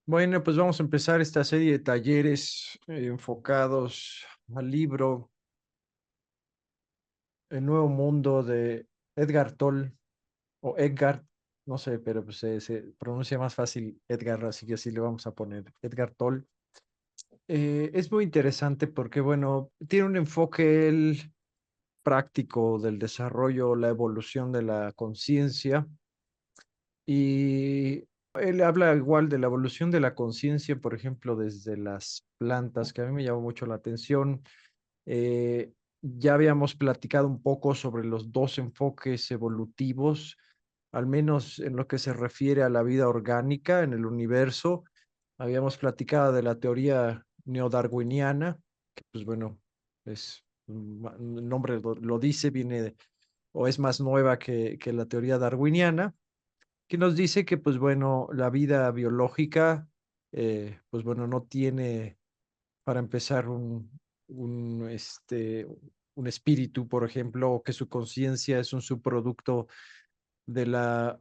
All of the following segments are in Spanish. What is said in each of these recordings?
Bueno, pues vamos a empezar esta serie de talleres enfocados al libro El Nuevo Mundo de Edgar Tolle o Edgar, no sé, pero pues se pronuncia más fácil Edgar, así que así le vamos a poner Edgar Tolle. Es muy interesante porque, bueno, tiene un enfoque él práctico del desarrollo, la evolución de la conciencia y él habla igual de la evolución de la conciencia, por ejemplo, desde las plantas, que a mí me llamó mucho la atención. Eh, ya habíamos platicado un poco sobre los dos enfoques evolutivos, al menos en lo que se refiere a la vida orgánica en el universo. Habíamos platicado de la teoría neodarwiniana, que pues bueno, el nombre lo dice, o es más nueva que la teoría darwiniana, que nos dice que pues bueno, la vida biológica, pues bueno, no tiene para empezar un espíritu, por ejemplo, o que su conciencia es un subproducto de la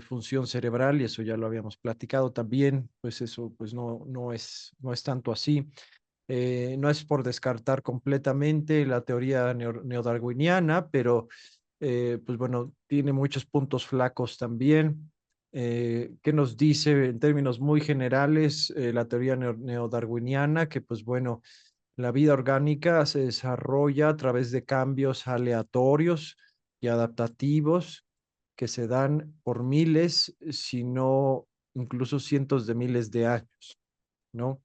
función cerebral, y eso ya lo habíamos platicado también, pues eso pues no es tanto así. No es por descartar completamente la teoría neodarwiniana, pero pues bueno, tiene muchos puntos flacos también. ¿Qué nos dice en términos muy generales la teoría neodarwiniana? Que pues bueno, la vida orgánica se desarrolla a través de cambios aleatorios y adaptativos que se dan por miles, si no incluso cientos de miles de años, ¿no?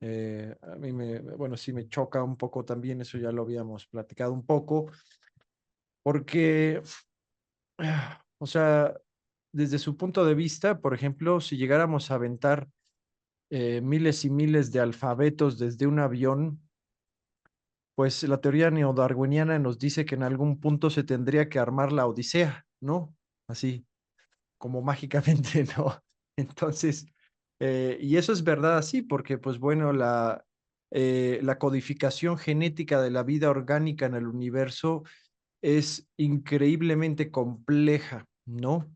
A mí bueno, sí me choca un poco también, eso ya lo habíamos platicado un poco, porque, o sea, desde su punto de vista, por ejemplo, si llegáramos a aventar miles y miles de alfabetos desde un avión, pues la teoría neodarwiniana nos dice que en algún punto se tendría que armar la Odisea, ¿no? Así como mágicamente, ¿no? Entonces, y eso es verdad así, porque pues bueno, la codificación genética de la vida orgánica en el universo es increíblemente compleja, ¿no?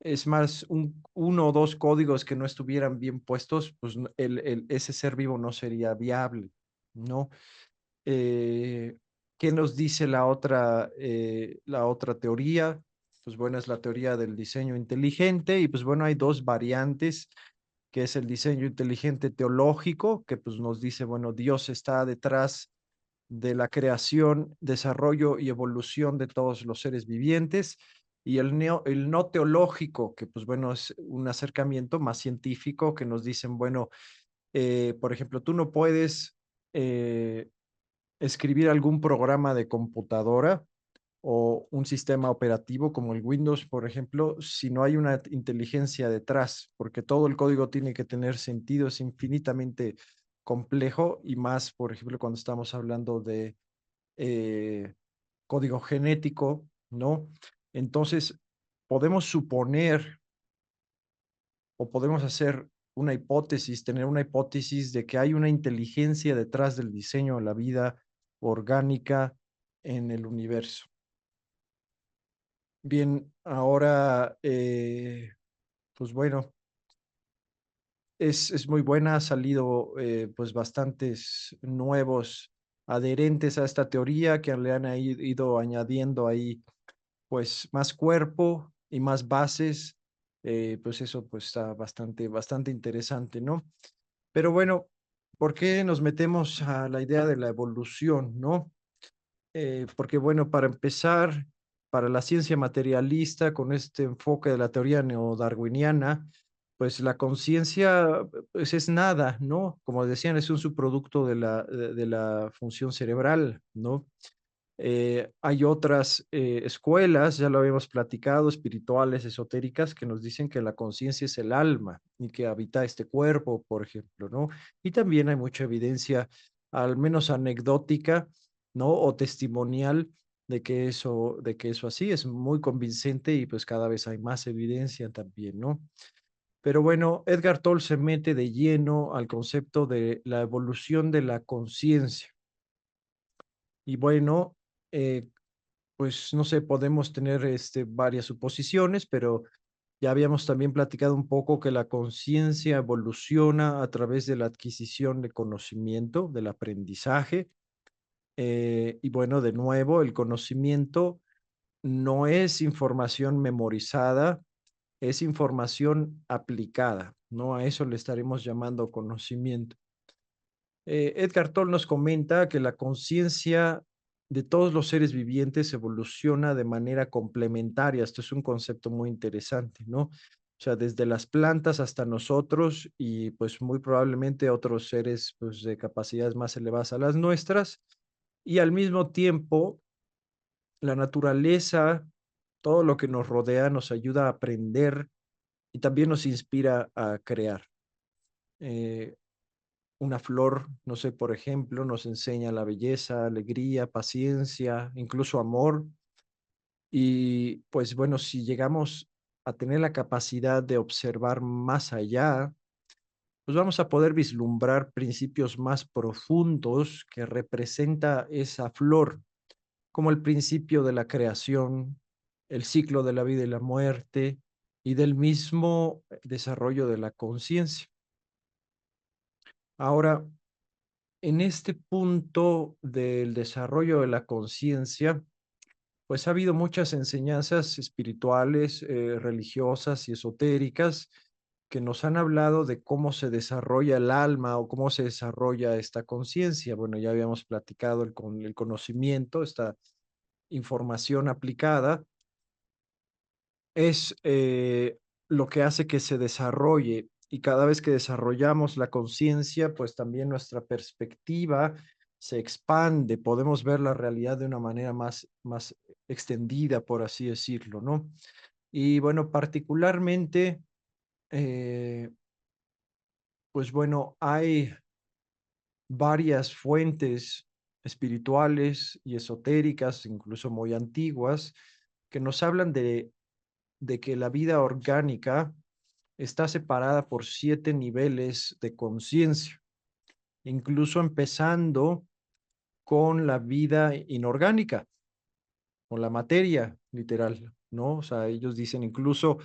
Es más, uno o dos códigos que no estuvieran bien puestos, pues ese ser vivo no sería viable, ¿no? Eh, ¿Qué nos dice la otra teoría? Pues bueno, es la teoría del diseño inteligente y pues bueno, hay dos variantes, que es el diseño inteligente teológico, que pues nos dice, bueno, Dios está detrás de la creación, desarrollo y evolución de todos los seres vivientes, y el no teológico, que pues bueno, es un acercamiento más científico, que nos dicen, bueno, por ejemplo, tú no puedes eh, escribir algún programa de computadora o un sistema operativo como el Windows, por ejemplo, si no hay una inteligencia detrás, porque todo el código tiene que tener sentido, es infinitamente complejo y más, por ejemplo, cuando estamos hablando de eh, código genético, ¿no? Entonces, podemos suponer o podemos hacer una hipótesis, tener una hipótesis de que hay una inteligencia detrás del diseño de la vida orgánica en el universo. Bien, ahora, pues bueno, es muy buena, ha salido pues bastantes nuevos adherentes a esta teoría que le han ido añadiendo ahí pues más cuerpo y más bases, pues eso pues está bastante interesante, ¿no? Pero bueno, ¿por qué nos metemos a la idea de la evolución, no? Porque bueno, para empezar, para la ciencia materialista, con este enfoque de la teoría neodarwiniana, pues la conciencia pues es nada, ¿no? Como decían, es un subproducto de la función cerebral, ¿no? Hay otras escuelas, ya lo habíamos platicado, espirituales, esotéricas, que nos dicen que la conciencia es el alma y que habita este cuerpo, por ejemplo, ¿no? Y también hay mucha evidencia, al menos anecdótica, ¿no? O testimonial de que eso así es muy convincente y pues cada vez hay más evidencia también, ¿no? Pero bueno, Edgar Toll se mete de lleno al concepto de la evolución de la conciencia. Y bueno, eh, pues no sé, podemos tener varias suposiciones, pero Ya habíamos también platicado un poco que la conciencia evoluciona a través de la adquisición de conocimiento, del aprendizaje. Y bueno, de nuevo, el conocimiento no es información memorizada, es información aplicada, ¿no? A eso le estaremos llamando conocimiento. Edgar Toll nos comenta que la conciencia de todos los seres vivientes evoluciona de manera complementaria. Esto es un concepto muy interesante, ¿no? O sea, desde las plantas hasta nosotros y pues muy probablemente otros seres pues, de capacidades más elevadas a las nuestras. Y al mismo tiempo, la naturaleza, todo lo que nos rodea nos ayuda a aprender y también nos inspira a crear. Eh, una flor, no sé, por ejemplo, nos enseña la belleza, alegría, paciencia, incluso amor. Y pues bueno, si llegamos a tener la capacidad de observar más allá, pues vamos a poder vislumbrar principios más profundos que representa esa flor, como el principio de la creación, el ciclo de la vida y la muerte y del mismo desarrollo de la conciencia. Ahora, en este punto del desarrollo de la conciencia, pues ha habido muchas enseñanzas espirituales, religiosas y esotéricas que nos han hablado de cómo se desarrolla el alma o cómo se desarrolla esta conciencia. Bueno, ya habíamos platicado el conocimiento, esta información aplicada, es lo que hace que se desarrolle y cada vez que desarrollamos la conciencia, pues también nuestra perspectiva se expande, podemos ver la realidad de una manera más extendida, por así decirlo, ¿no? Y bueno, particularmente, eh, pues bueno, hay varias fuentes espirituales y esotéricas, incluso muy antiguas, que nos hablan de que la vida orgánica está separada por 7 niveles de conciencia, incluso empezando con la vida inorgánica, con la materia, literal, ¿no? O sea, ellos dicen incluso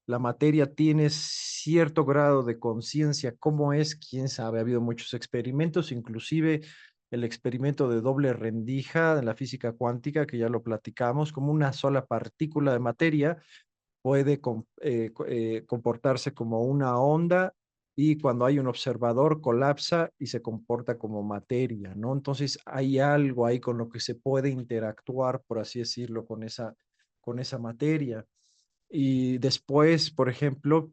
la materia tiene cierto grado de conciencia. ¿Cómo es? ¿Quién sabe? Ha habido muchos experimentos, inclusive el experimento de doble rendija en la física cuántica, que ya lo platicamos, como una sola partícula de materia puede comportarse como una onda y cuando hay un observador colapsa y se comporta como materia, ¿no? Entonces hay algo ahí con lo que se puede interactuar, por así decirlo, con esa materia. Y después, por ejemplo,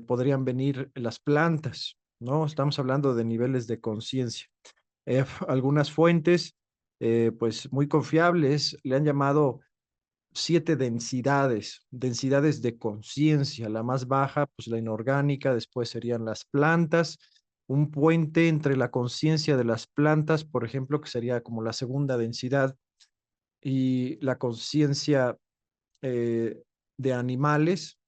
podrían venir las plantas, ¿no? Estamos hablando de niveles de conciencia. Algunas fuentes, pues muy confiables, le han llamado 7 densidades, densidades de conciencia. La más baja, pues la inorgánica, después serían las plantas, un puente entre la conciencia de las plantas, por ejemplo, que sería como la segunda densidad, y la conciencia eh, de animales,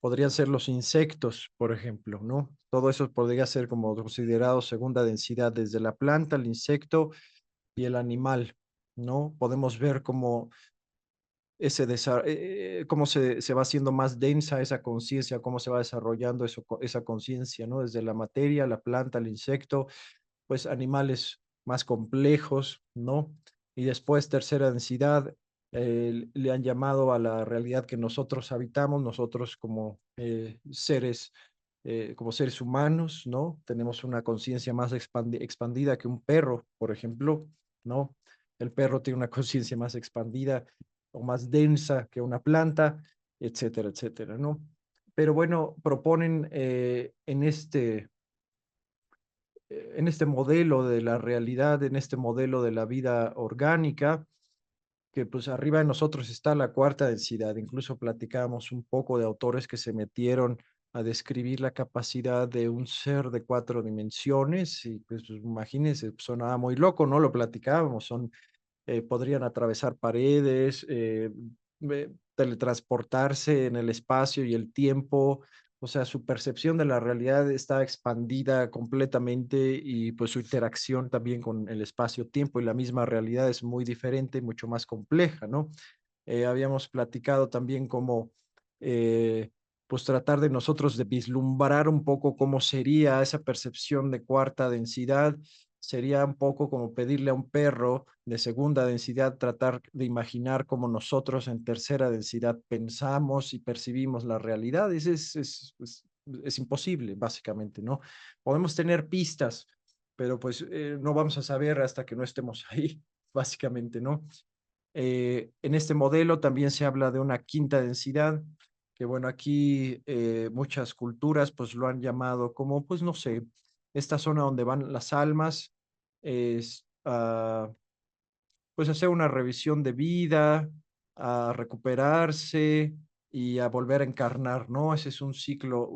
podrían ser los insectos, por ejemplo, ¿no? Todo eso podría ser como considerado segunda densidad, desde la planta, el insecto y el animal, ¿no? Podemos ver cómo cómo se va haciendo más densa esa conciencia, cómo se va desarrollando esa conciencia, ¿no? Desde la materia, la planta, el insecto, pues animales más complejos, ¿no? Y después tercera densidad, le han llamado a la realidad que nosotros habitamos, nosotros como seres humanos, ¿no? Tenemos una conciencia más expandida que un perro, por ejemplo, ¿no? El perro tiene una conciencia más expandida o más densa que una planta, etcétera, etcétera, ¿no? Pero bueno, proponen en este modelo de la realidad, en este modelo de la vida orgánica, que pues arriba de nosotros está la cuarta densidad. Incluso platicábamos un poco de autores que se metieron a describir la capacidad de un ser de 4 dimensiones y pues imagínense, sonaba muy loco, ¿no? Lo platicábamos, podrían atravesar paredes, teletransportarse en el espacio y el tiempo. O sea, su percepción de la realidad está expandida completamente y pues su interacción también con el espacio-tiempo y la misma realidad es muy diferente y mucho más compleja, ¿no? Habíamos platicado también cómo eh, pues tratar de nosotros de vislumbrar un poco cómo sería esa percepción de cuarta densidad. Sería un poco como pedirle a un perro de segunda densidad tratar de imaginar cómo nosotros en tercera densidad pensamos y percibimos la realidad. Es imposible, básicamente, ¿no? Podemos tener pistas, pero pues no vamos a saber hasta que no estemos ahí, básicamente, ¿no? En este modelo también se habla de una quinta densidad, que bueno, aquí muchas culturas pues lo han llamado como, pues no sé, esta zona donde van las almas, es pues hacer una revisión de vida, a recuperarse y a volver a encarnar, ¿no? Ese es un ciclo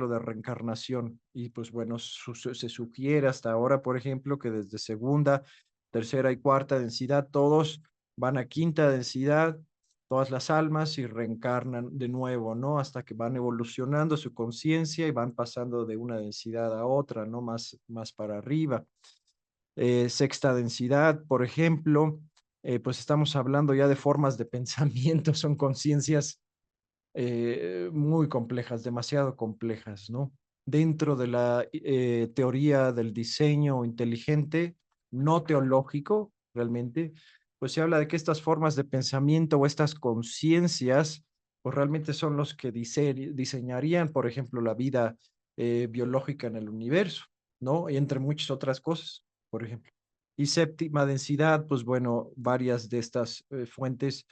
de reencarnación. Y pues bueno, se sugiere hasta ahora, por ejemplo, que desde segunda, tercera y cuarta densidad, todos van a quinta densidad, todas las almas y reencarnan de nuevo, ¿no? Hasta que van evolucionando su conciencia y van pasando de una densidad a otra, ¿no? Más para arriba. Sexta densidad, por ejemplo, pues estamos hablando ya de formas de pensamiento, son conciencias muy complejas, demasiado complejas, ¿no? Dentro de la teoría del diseño inteligente, no teológico, realmente, pues se habla de que estas formas de pensamiento o estas conciencias, pues realmente son los que diseñarían, por ejemplo, la vida biológica en el universo, ¿no? Y entre muchas otras cosas, por ejemplo. Y séptima densidad, pues bueno, varias de estas fuentes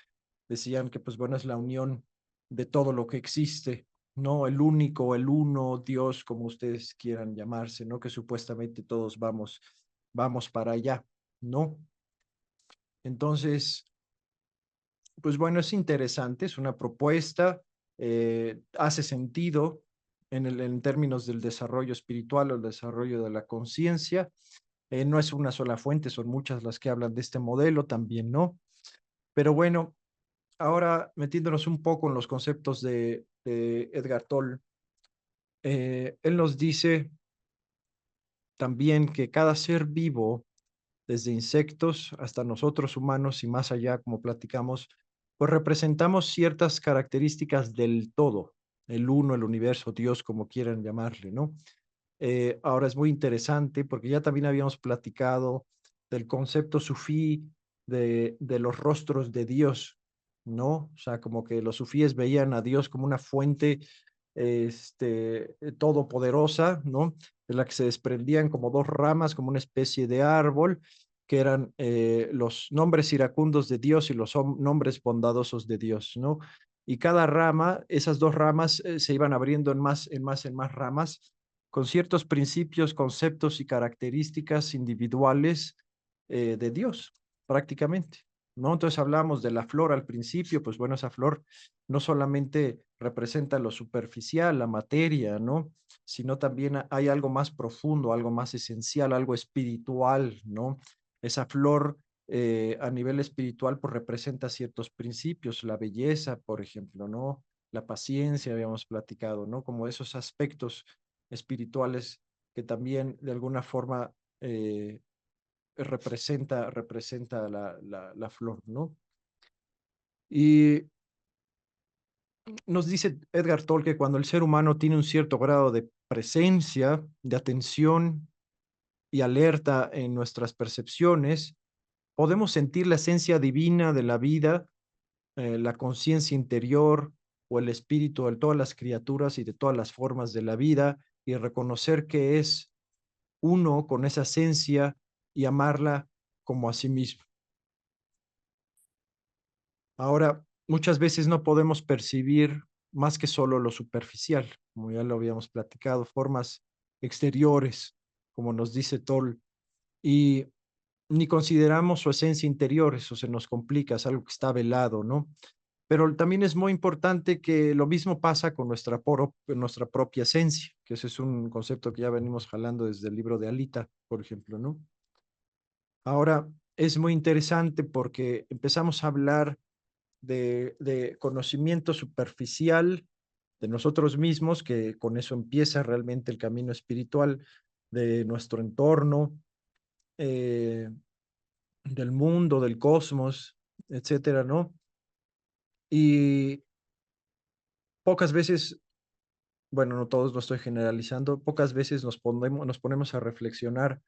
decían que, pues bueno, es la unión de todo lo que existe, ¿no? El único, el uno, Dios, como ustedes quieran llamarse, ¿no? Que supuestamente todos vamos para allá, ¿no? Entonces, pues bueno, es interesante, es una propuesta, hace sentido en términos del desarrollo espiritual o el desarrollo de la conciencia. No es una sola fuente, son muchas las que hablan de este modelo, también no. Pero bueno, ahora metiéndonos un poco en los conceptos de Edgar Toll, él nos dice también que cada ser vivo, desde insectos hasta nosotros humanos y más allá, como platicamos, pues representamos ciertas características del todo, el uno, el universo, Dios, como quieran llamarle, ¿no? Ahora es muy interesante porque ya también habíamos platicado del concepto sufí de los rostros de Dios, ¿no? O sea, como que los sufíes veían a Dios como una fuente todopoderosa, ¿no? De la que se desprendían como dos ramas, como una especie de árbol, que eran los nombres iracundos de Dios y los nombres bondadosos de Dios, ¿no? Y cada rama, esas dos ramas se iban abriendo en más ramas, con ciertos principios, conceptos y características individuales de Dios, prácticamente, ¿no? Entonces hablamos de la flor al principio, pues bueno, esa flor no solamente representa lo superficial, la materia, ¿no? Sino también hay algo más profundo, algo más esencial, algo espiritual, ¿no? Esa flor a nivel espiritual pues representa ciertos principios, la belleza, por ejemplo, ¿no? La paciencia, habíamos platicado, ¿no? Como esos aspectos espirituales que también de alguna forma representa la flor, ¿no? Y nos dice Edgar Toll que cuando el ser humano tiene un cierto grado de presencia, de atención y alerta en nuestras percepciones, podemos sentir la esencia divina de la vida, la conciencia interior o el espíritu de todas las criaturas y de todas las formas de la vida y reconocer que es uno con esa esencia y amarla como a sí mismo. Ahora, muchas veces no podemos percibir más que solo lo superficial, como ya lo habíamos platicado, formas exteriores, como nos dice Toll, y ni consideramos su esencia interior, eso se nos complica, es algo que está velado, ¿no? Pero también es muy importante que lo mismo pasa con nuestra propia esencia, que ese es un concepto que ya venimos jalando desde el libro de Alita, por ejemplo, ¿no? Ahora, es muy interesante porque empezamos a hablar de conocimiento superficial de nosotros mismos, que con eso empieza realmente el camino espiritual de nuestro entorno, eh, del mundo, del cosmos, etcétera, ¿no? Y pocas veces, bueno, no todos, no estoy generalizando, pocas veces nos ponemos a reflexionar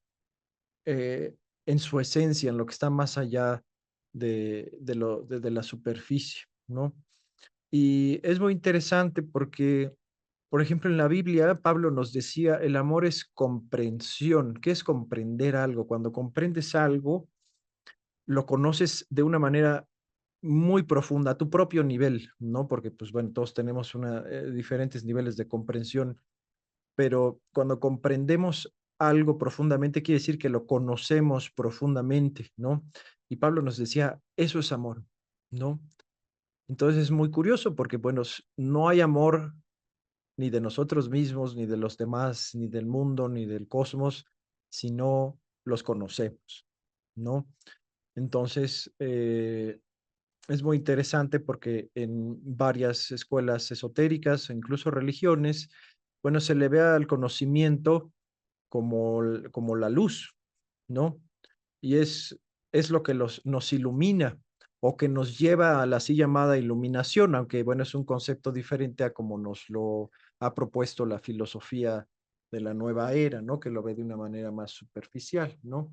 en su esencia, en lo que está más allá de la superficie, ¿no? Y es muy interesante porque, por ejemplo, en la Biblia, Pablo nos decía, el amor es comprensión. ¿Qué es comprender algo? Cuando comprendes algo, lo conoces de una manera muy profunda, a tu propio nivel, ¿no? Porque, pues bueno, todos tenemos diferentes niveles de comprensión, pero cuando comprendemos algo profundamente, quiere decir que lo conocemos profundamente, ¿no? Y Pablo nos decía, eso es amor, ¿no? Entonces es muy curioso porque, bueno, no hay amor ni de nosotros mismos, ni de los demás, ni del mundo, ni del cosmos, si no los conocemos, ¿no? Entonces, es muy interesante porque en varias escuelas esotéricas, incluso religiones, bueno, se le ve al conocimiento como la luz, ¿no? Y es lo que nos ilumina o que nos lleva a la así llamada iluminación, aunque bueno, es un concepto diferente a como nos lo ha propuesto la filosofía de la nueva era, ¿no? Que lo ve de una manera más superficial, ¿no?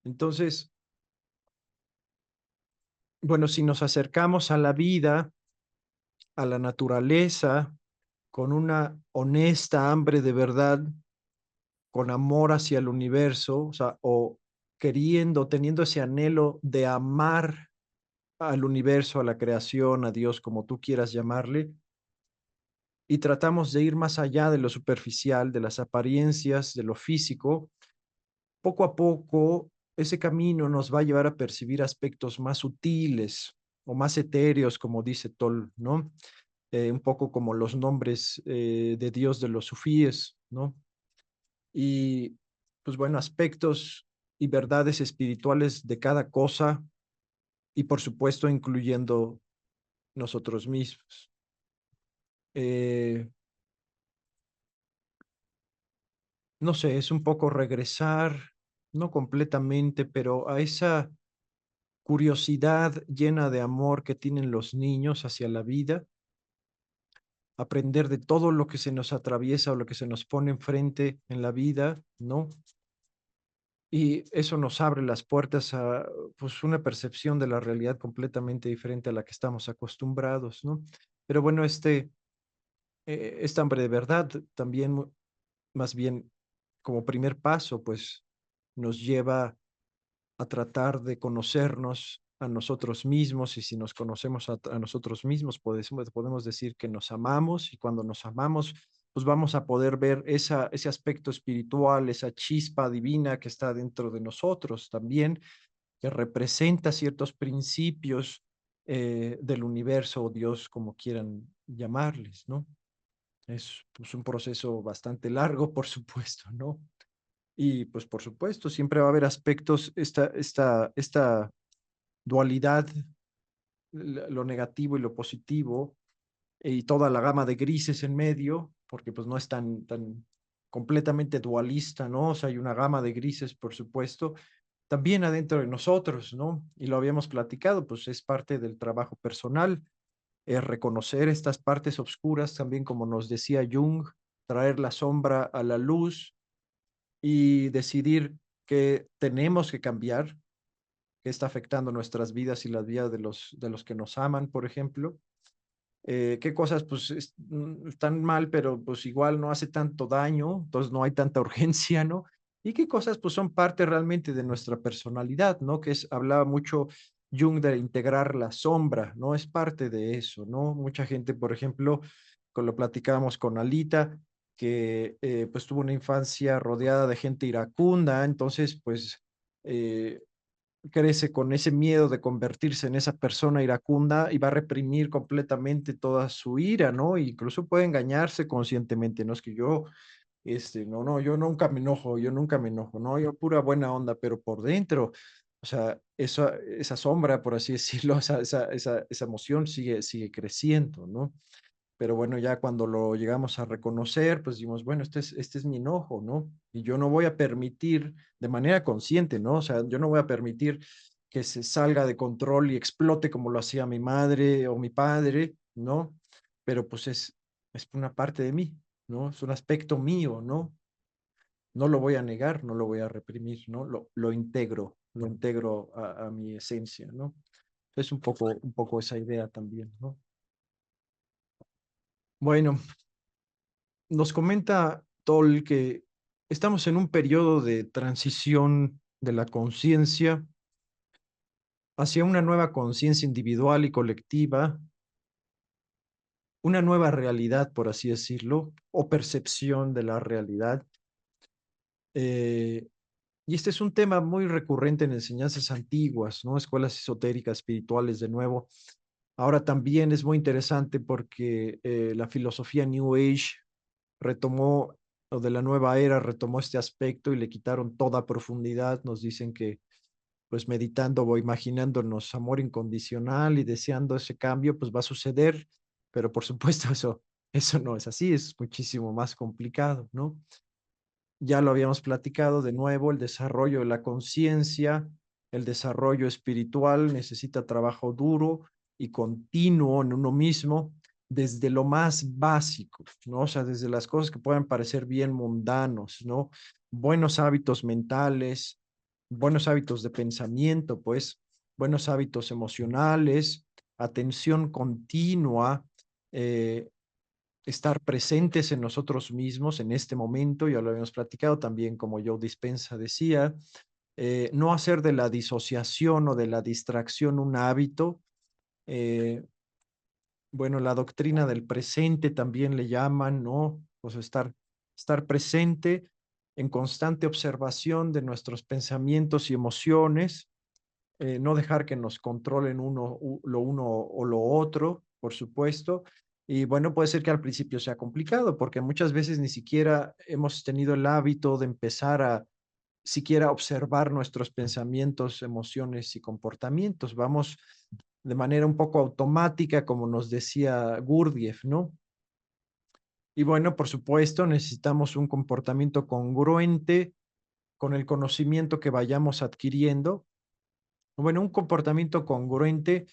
Entonces, bueno, si nos acercamos a la vida, a la naturaleza, con una honesta hambre de verdad, con amor hacia el universo, o sea, o queriendo, teniendo ese anhelo de amar al universo, a la creación, a Dios, como tú quieras llamarle, y tratamos de ir más allá de lo superficial, de las apariencias, de lo físico, poco a poco ese camino nos va a llevar a percibir aspectos más sutiles o más etéreos, como dice Toll, ¿no? Un poco como los nombres de Dios de los sufíes, ¿no? Y pues bueno, aspectos y verdades espirituales de cada cosa y por supuesto incluyendo nosotros mismos. Eh, no sé, es un poco regresar, no completamente, pero a esa curiosidad llena de amor que tienen los niños hacia la vida, aprender de todo lo que se nos atraviesa o lo que se nos pone enfrente en la vida, ¿no? Y eso nos abre las puertas a pues una percepción de la realidad completamente diferente a la que estamos acostumbrados, ¿no? Pero bueno, esta hambre de verdad también más bien como primer paso, pues nos lleva a tratar de conocernos a nosotros mismos y si nos conocemos a nosotros mismos, podemos decir que nos amamos y cuando nos amamos, pues vamos a poder ver ese aspecto espiritual, esa chispa divina que está dentro de nosotros también, que representa ciertos principios del universo o Dios, como quieran llamarles, ¿no? Es pues, un proceso bastante largo, por supuesto, ¿no? Y pues por supuesto, siempre va a haber aspectos, esta dualidad, lo negativo y lo positivo, y toda la gama de grises en medio, porque pues no es tan completamente dualista, ¿no? O sea, hay una gama de grises, por supuesto, también adentro de nosotros, ¿no? Y lo habíamos platicado, pues es parte del trabajo personal, es reconocer estas partes oscuras, también como nos decía Jung, traer la sombra a la luz y decidir que tenemos que cambiar, que está afectando nuestras vidas y las vidas de los que nos aman, por ejemplo. Qué cosas pues están mal, pero pues igual no hace tanto daño, entonces no hay tanta urgencia, ¿no? Y qué cosas pues son parte realmente de nuestra personalidad, ¿no? Hablaba mucho Jung de integrar la sombra, ¿no? Es parte de eso, ¿no? Mucha gente, por ejemplo, con lo platicábamos con Alita, que pues tuvo una infancia rodeada de gente iracunda, entonces pues eh, crece con ese miedo de convertirse en esa persona iracunda y va a reprimir completamente toda su ira, ¿no? E incluso puede engañarse conscientemente, no es que yo, no, yo nunca me enojo, yo nunca me enojo, no, yo pura buena onda, pero por dentro, o sea, esa sombra, por así decirlo, esa emoción sigue creciendo, ¿no? Pero bueno, ya cuando lo llegamos a reconocer, pues dimos, bueno, este es mi enojo, ¿no? Y yo no voy a permitir de manera consciente, ¿no? O sea, yo no voy a permitir que se salga de control y explote como lo hacía mi madre o mi padre, ¿no? pero pues es una parte de mí, ¿no? Es un aspecto mío, ¿no? No lo voy a negar, no lo voy a reprimir, ¿no? Lo integro a mi esencia, ¿no? Es un poco esa idea también, ¿no? Bueno, nos comenta Toll que estamos en un periodo de transición de la conciencia hacia una nueva conciencia individual y colectiva, una nueva realidad, por así decirlo, o percepción de la realidad. Eh, y este es un tema muy recurrente en enseñanzas antiguas, ¿no? Escuelas esotéricas, espirituales, de nuevo. Ahora también es muy interesante porque la filosofía New Age retomó, o de la nueva era, retomó este aspecto y le quitaron toda profundidad. Nos dicen que, pues meditando o imaginándonos amor incondicional y deseando ese cambio, pues va a suceder, pero por supuesto eso no es así, es muchísimo más complicado, ¿no? Ya lo habíamos platicado de nuevo, el desarrollo de la conciencia, el desarrollo espiritual necesita trabajo duro y continuo en uno mismo, desde lo más básico, ¿no? O sea, desde las cosas que pueden parecer bien mundanos, ¿no? Buenos hábitos mentales, buenos hábitos de pensamiento, pues, buenos hábitos emocionales, atención continua, eh, estar presentes en nosotros mismos en este momento, ya lo habíamos platicado también, como Joe Dispensa decía, no hacer de la disociación o de la distracción un hábito. eh, bueno, la doctrina del presente también le llaman, ¿no? Pues estar presente en constante observación de nuestros pensamientos y emociones, no dejar que nos controlen lo uno o lo otro, por supuesto. Y bueno, puede ser que al principio sea complicado, porque muchas veces ni siquiera hemos tenido el hábito de empezar a siquiera observar nuestros pensamientos, emociones y comportamientos. Vamos de manera un poco automática, como nos decía Gurdjieff, ¿no? Y bueno, por supuesto, necesitamos un comportamiento congruente con el conocimiento que vayamos adquiriendo. Bueno, un comportamiento congruente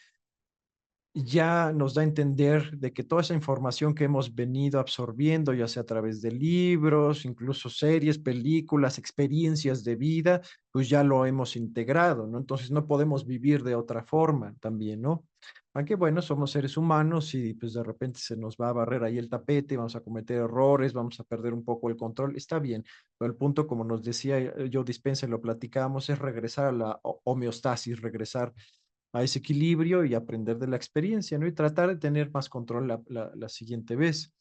ya nos da a entender de que toda esa información que hemos venido absorbiendo, ya sea a través de libros, incluso series, películas, experiencias de vida, pues ya lo hemos integrado, ¿no? Entonces no podemos vivir de otra forma también, ¿no? Aunque bueno, somos seres humanos y pues de repente se nos va a barrer ahí el tapete, vamos a cometer errores, vamos a perder un poco el control, está bien, pero el punto, como nos decía Joe Dispenza, lo platicábamos, es regresar a la homeostasis, regresar a ese equilibrio y aprender de la experiencia, ¿no? Y tratar de tener más control la siguiente vez.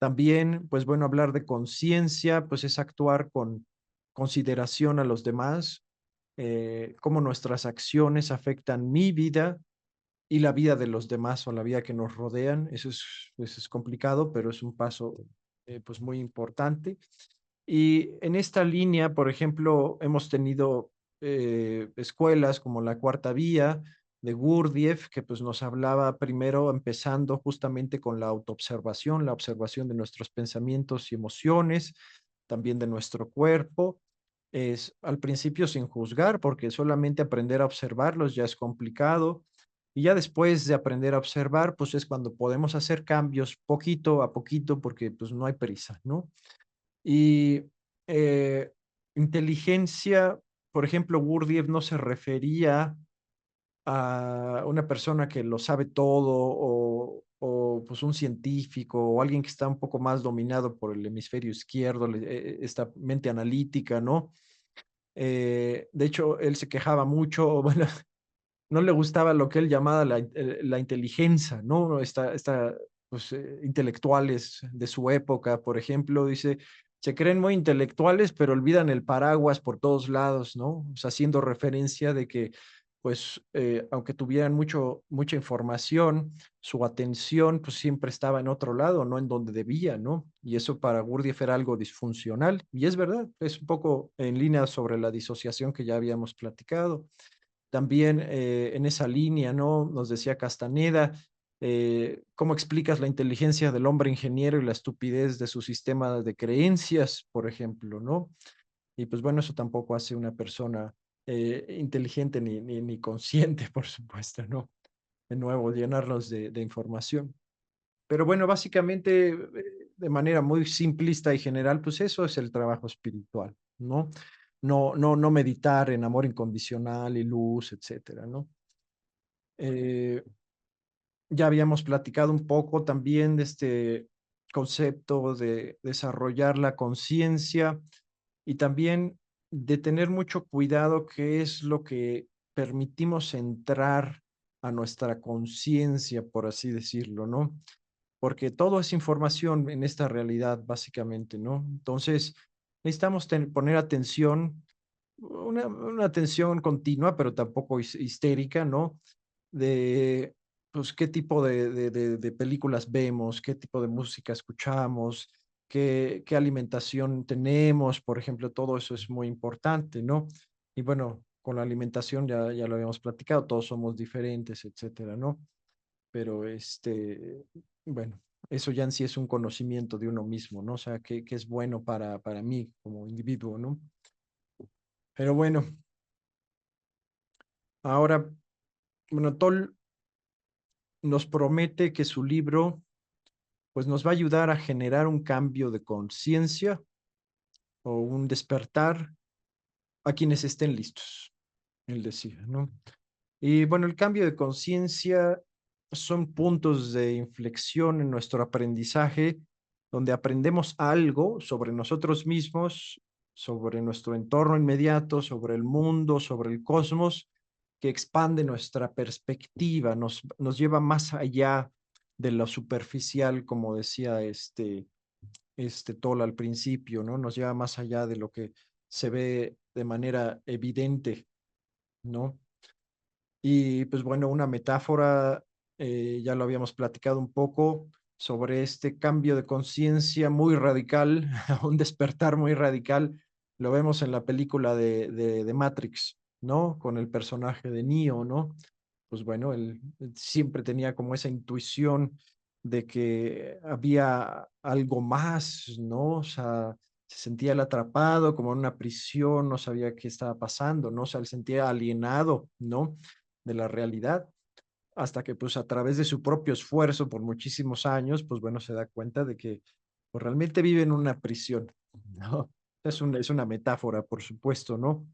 También, pues bueno, hablar de conciencia, pues es actuar con consideración a los demás, cómo nuestras acciones afectan mi vida y la vida de los demás o la vida que nos rodean. Eso es complicado, pero es un paso pues muy importante. Y en esta línea, por ejemplo, hemos tenido escuelas como la Cuarta Vía de Gurdjieff, que pues nos hablaba primero empezando justamente con la autoobservación, la observación de nuestros pensamientos y emociones, también de nuestro cuerpo. Es al principio sin juzgar, porque solamente aprender a observarlos ya es complicado. Y ya después de aprender a observar, pues es cuando podemos hacer cambios poquito a poquito, porque pues no hay prisa, ¿no? Y eh, inteligencia, por ejemplo, Gurdjieff no se refería a una persona que lo sabe todo o pues un científico o alguien que está un poco más dominado por el hemisferio izquierdo, esta mente analítica, ¿no? De hecho, él se quejaba mucho, bueno, no le gustaba lo que él llamaba la inteligencia, ¿no? Pues, intelectuales de su época, por ejemplo, dice, se creen muy intelectuales, pero olvidan el paraguas por todos lados, ¿no? O sea, haciendo referencia de que, pues, aunque tuvieran mucha información, su atención, pues, siempre estaba en otro lado, no en donde debía, ¿no? Y eso para Gurdjieff era algo disfuncional, y es verdad, es un poco en línea sobre la disociación que ya habíamos platicado. También en esa línea, ¿no? Nos decía Castaneda, ¿cómo explicas la inteligencia del hombre ingeniero y la estupidez de su sistema de creencias, por ejemplo, ¿no? Y pues bueno, eso tampoco hace una persona inteligente ni consciente, por supuesto, ¿no? De nuevo, llenarlos de información. Pero bueno, básicamente, de manera muy simplista y general, pues eso es el trabajo espiritual, ¿no? No meditar en amor incondicional y luz, etcétera, ¿no? Eh, ya habíamos platicado un poco también de este concepto de desarrollar la conciencia y también de tener mucho cuidado qué es lo que permitimos entrar a nuestra conciencia, por así decirlo, ¿no? Porque todo es información en esta realidad, básicamente, ¿no? Entonces, necesitamos poner atención, una atención continua, pero tampoco histérica, ¿no? De, pues, qué tipo de películas vemos, qué tipo de música escuchamos, qué alimentación tenemos, por ejemplo, todo eso es muy importante, ¿no? Y bueno, con la alimentación ya lo habíamos platicado, todos somos diferentes, etcétera, ¿no? Pero bueno, eso ya en sí es un conocimiento de uno mismo, ¿no? O sea, qué es bueno para mí como individuo, ¿no? Pero bueno, ahora, bueno, Toll nos promete que su libro, pues nos va a ayudar a generar un cambio de conciencia o un despertar a quienes estén listos, él decía, ¿no? Y bueno, el cambio de conciencia son puntos de inflexión en nuestro aprendizaje, donde aprendemos algo sobre nosotros mismos, sobre nuestro entorno inmediato, sobre el mundo, sobre el cosmos, que expande nuestra perspectiva, nos lleva más allá de lo superficial, como decía Toll al principio, ¿no? Nos lleva más allá de lo que se ve de manera evidente, ¿no? Y pues bueno, una metáfora, ya lo habíamos platicado un poco sobre este cambio de conciencia muy radical, un despertar muy radical. Lo vemos en la película de Matrix, ¿no? Con el personaje de Neo, ¿no? Pues bueno, él siempre tenía como esa intuición de que había algo más, ¿no? O sea, se sentía él atrapado como en una prisión, no sabía qué estaba pasando, ¿no? O sea, él sentía alienado, ¿no? De la realidad, hasta que pues a través de su propio esfuerzo por muchísimos años, pues bueno, se da cuenta de que pues, realmente vive en una prisión, ¿no? Es una metáfora, por supuesto, ¿no?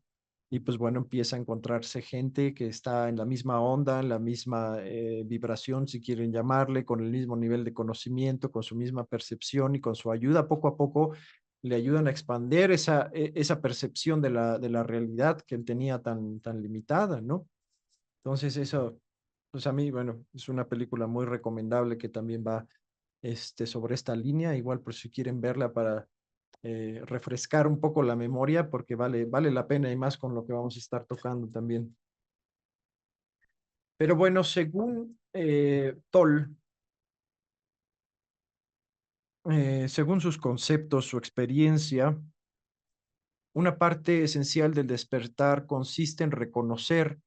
Y pues bueno, empieza a encontrarse gente que está en la misma onda, en la misma vibración, si quieren llamarle, con el mismo nivel de conocimiento, con su misma percepción y con su ayuda poco a poco le ayudan a expandir esa percepción de la realidad que él tenía tan limitada, ¿no? Entonces eso, pues a mí, bueno, es una película muy recomendable que también va sobre esta línea, igual por si quieren verla para refrescar un poco la memoria, porque vale la pena y más con lo que vamos a estar tocando también. Pero bueno, según Toll, según sus conceptos, su experiencia, una parte esencial del despertar consiste en reconocer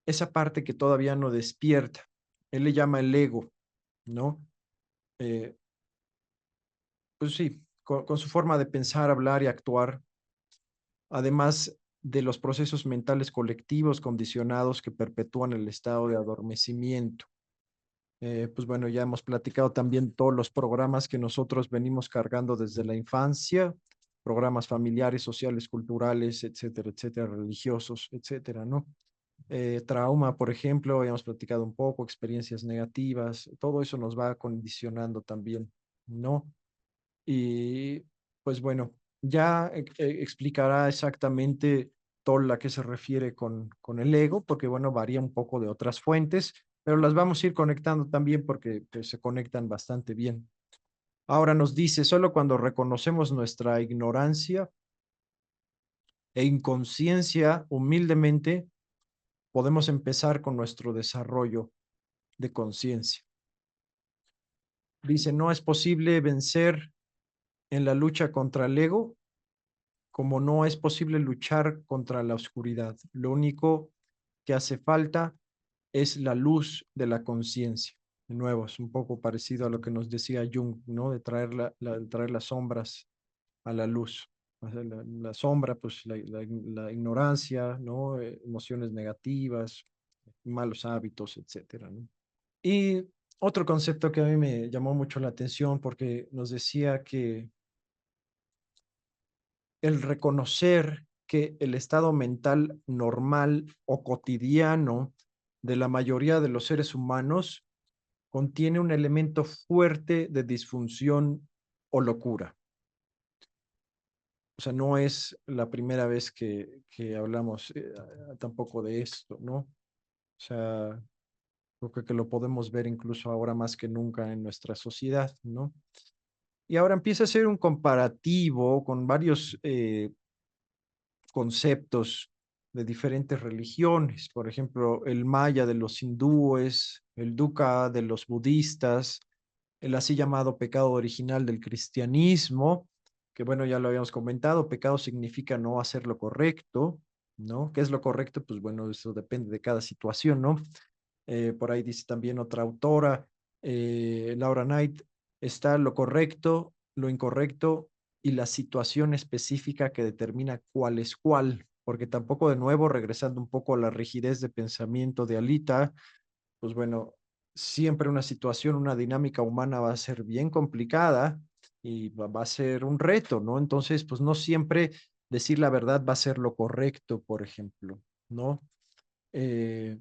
esa parte que todavía no despierta. Él le llama el ego, ¿no? Eh, pues sí, con su forma de pensar, hablar y actuar, además de los procesos mentales colectivos condicionados que perpetúan el estado de adormecimiento. Pues bueno, ya hemos platicado también todos los programas que nosotros venimos cargando desde la infancia, programas familiares, sociales, culturales, etcétera, religiosos, etcétera, ¿no? Trauma, por ejemplo, hemos platicado un poco, experiencias negativas, todo eso nos va condicionando también, ¿no? Y pues bueno, ya explicará exactamente Toll a qué se refiere con el ego, porque bueno, varía un poco de otras fuentes, pero las vamos a ir conectando también porque pues, se conectan bastante bien. Ahora nos dice, solo cuando reconocemos nuestra ignorancia e inconsciencia humildemente, podemos empezar con nuestro desarrollo de conciencia. Dice, no es posible vencer en la lucha contra el ego como no es posible luchar contra la oscuridad. Lo único que hace falta es la luz de la conciencia. De nuevo, es un poco parecido a lo que nos decía Jung, ¿no? De traer, traer las sombras a la luz. O sea, la sombra, pues la ignorancia, ¿no? Emociones negativas, malos hábitos, etcétera, ¿no? Y Otro concepto que a mí me llamó mucho la atención porque nos decía que el reconocer que el estado mental normal o cotidiano de la mayoría de los seres humanos contiene un elemento fuerte de disfunción o locura. O sea, no es la primera vez que hablamos tampoco de esto, ¿no? O sea, creo que lo podemos ver incluso ahora más que nunca en nuestra sociedad, ¿no? Y ahora empieza a ser un comparativo con varios conceptos de diferentes religiones, por ejemplo, el maya de los hindúes, el dukkha de los budistas, el así llamado pecado original del cristianismo, que bueno, ya lo habíamos comentado, pecado significa no hacer lo correcto, ¿no? ¿Qué es lo correcto? Pues bueno, eso depende de cada situación, ¿no? Por ahí dice también otra autora, Laura Knight, está lo correcto, lo incorrecto y la situación específica que determina cuál es cuál, porque tampoco de nuevo, regresando un poco a la rigidez de pensamiento de Alita, pues bueno, siempre una situación, una dinámica humana va a ser bien complicada y va a ser un reto, ¿no? Entonces, pues no siempre decir la verdad va a ser lo correcto, por ejemplo, ¿no? Eh,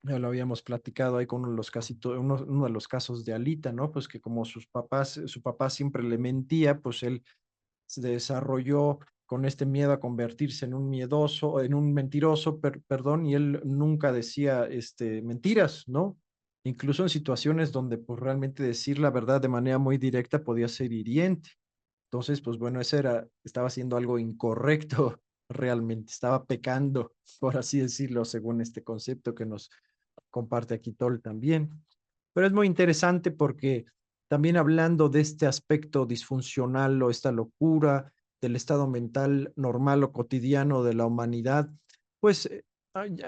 ya lo habíamos platicado ahí con uno de los casos de Alita, ¿no? Pues que como su papá siempre le mentía, pues él se desarrolló con este miedo a convertirse en un miedoso, en un mentiroso, perdón, y él nunca decía mentiras, ¿no? Incluso en situaciones donde pues realmente decir la verdad de manera muy directa podía ser hiriente. Entonces, pues bueno, estaba haciendo algo incorrecto realmente, estaba pecando, por así decirlo, según este concepto que nos comparte aquí Toll también. Pero es muy interesante porque también hablando de este aspecto disfuncional o esta locura del estado mental normal o cotidiano de la humanidad, pues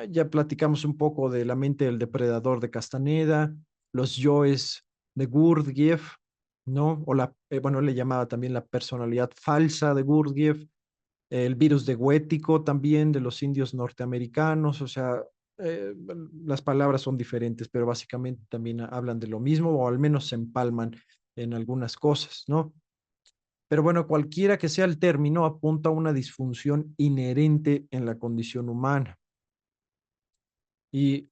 ya platicamos un poco de la mente del depredador de Castaneda, los yoes de Gurdjieff, ¿no? Bueno, le llamaba también la personalidad falsa de Gurdjieff, el virus de Guético también de los indios norteamericanos, o sea, eh, las palabras son diferentes, pero básicamente también hablan de lo mismo o al menos se empalman en algunas cosas, ¿no? Pero bueno, cualquiera que sea el término apunta a una disfunción inherente en la condición humana. Y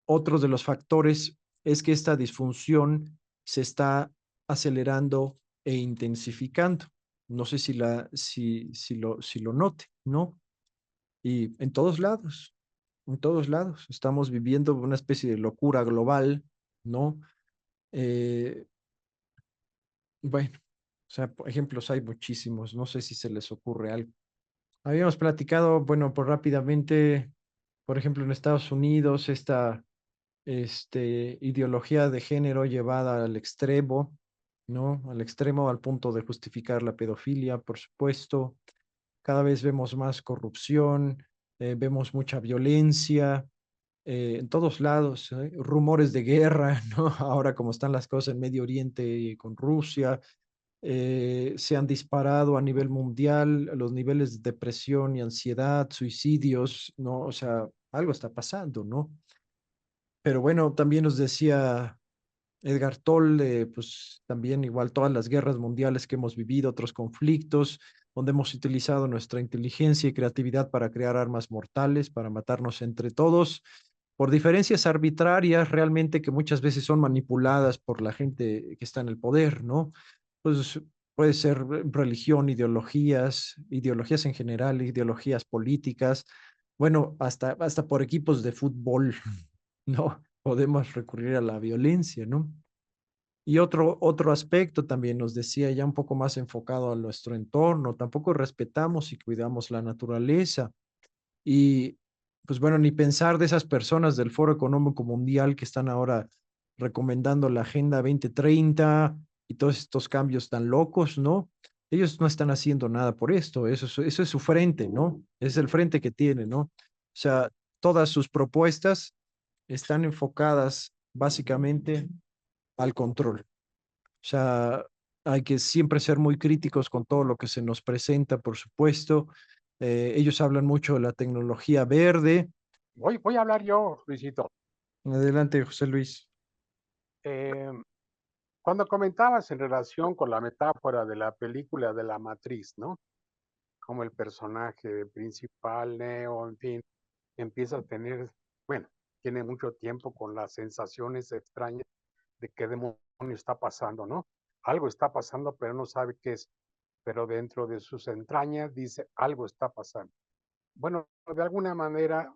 otro de los factores es que esta disfunción se está acelerando e intensificando. No sé si lo note, ¿no? Y en todos lados, estamos viviendo una especie de locura global, ¿no? Eh, bueno, o sea, por ejemplos hay muchísimos, no sé si se les ocurre algo. Habíamos platicado, bueno, por rápidamente, por ejemplo, en Estados Unidos, esta ideología de género llevada al extremo, ¿no? Al extremo, al punto de justificar la pedofilia, por supuesto. Cada vez vemos más corrupción, vemos mucha violencia, en todos lados, rumores de guerra, ¿no? Ahora como están las cosas en Medio Oriente y con Rusia, se han disparado a nivel mundial los niveles de depresión y ansiedad, suicidios, ¿no? O sea, algo está pasando, ¿no? Pero bueno, también nos decía Edgar Tolle, pues también igual todas las guerras mundiales que hemos vivido, otros conflictos, donde hemos utilizado nuestra inteligencia y creatividad para crear armas mortales, para matarnos entre todos, por diferencias arbitrarias realmente que muchas veces son manipuladas por la gente que está en el poder, ¿no? Pues puede ser religión, ideologías en general, ideologías políticas, bueno, hasta por equipos de fútbol, ¿no? Podemos recurrir a la violencia, ¿no? Y otro aspecto también nos decía ya un poco más enfocado a nuestro entorno, tampoco respetamos y cuidamos la naturaleza. Y pues bueno, ni pensar de esas personas del Foro Económico Mundial que están ahora recomendando la Agenda 2030 y todos estos cambios tan locos, ¿no? Ellos no están haciendo nada por esto, eso es su frente, ¿no? Es el frente que tiene, ¿no? O sea, todas sus propuestas están enfocadas básicamente al control. O sea, hay que siempre ser muy críticos con todo lo que se nos presenta, por supuesto. Ellos hablan mucho de la tecnología verde. Voy a hablar yo, Luisito. Adelante, José Luis. Eh, Cuando comentabas en relación con la metáfora de la película de la matriz, ¿no? Como el personaje principal, Neo, en fin, empieza a tener, bueno, tiene mucho tiempo con las sensaciones extrañas de qué demonio está pasando, ¿no? Algo está pasando, pero no sabe qué es. Pero dentro de sus entrañas dice, algo está pasando. Bueno, de alguna manera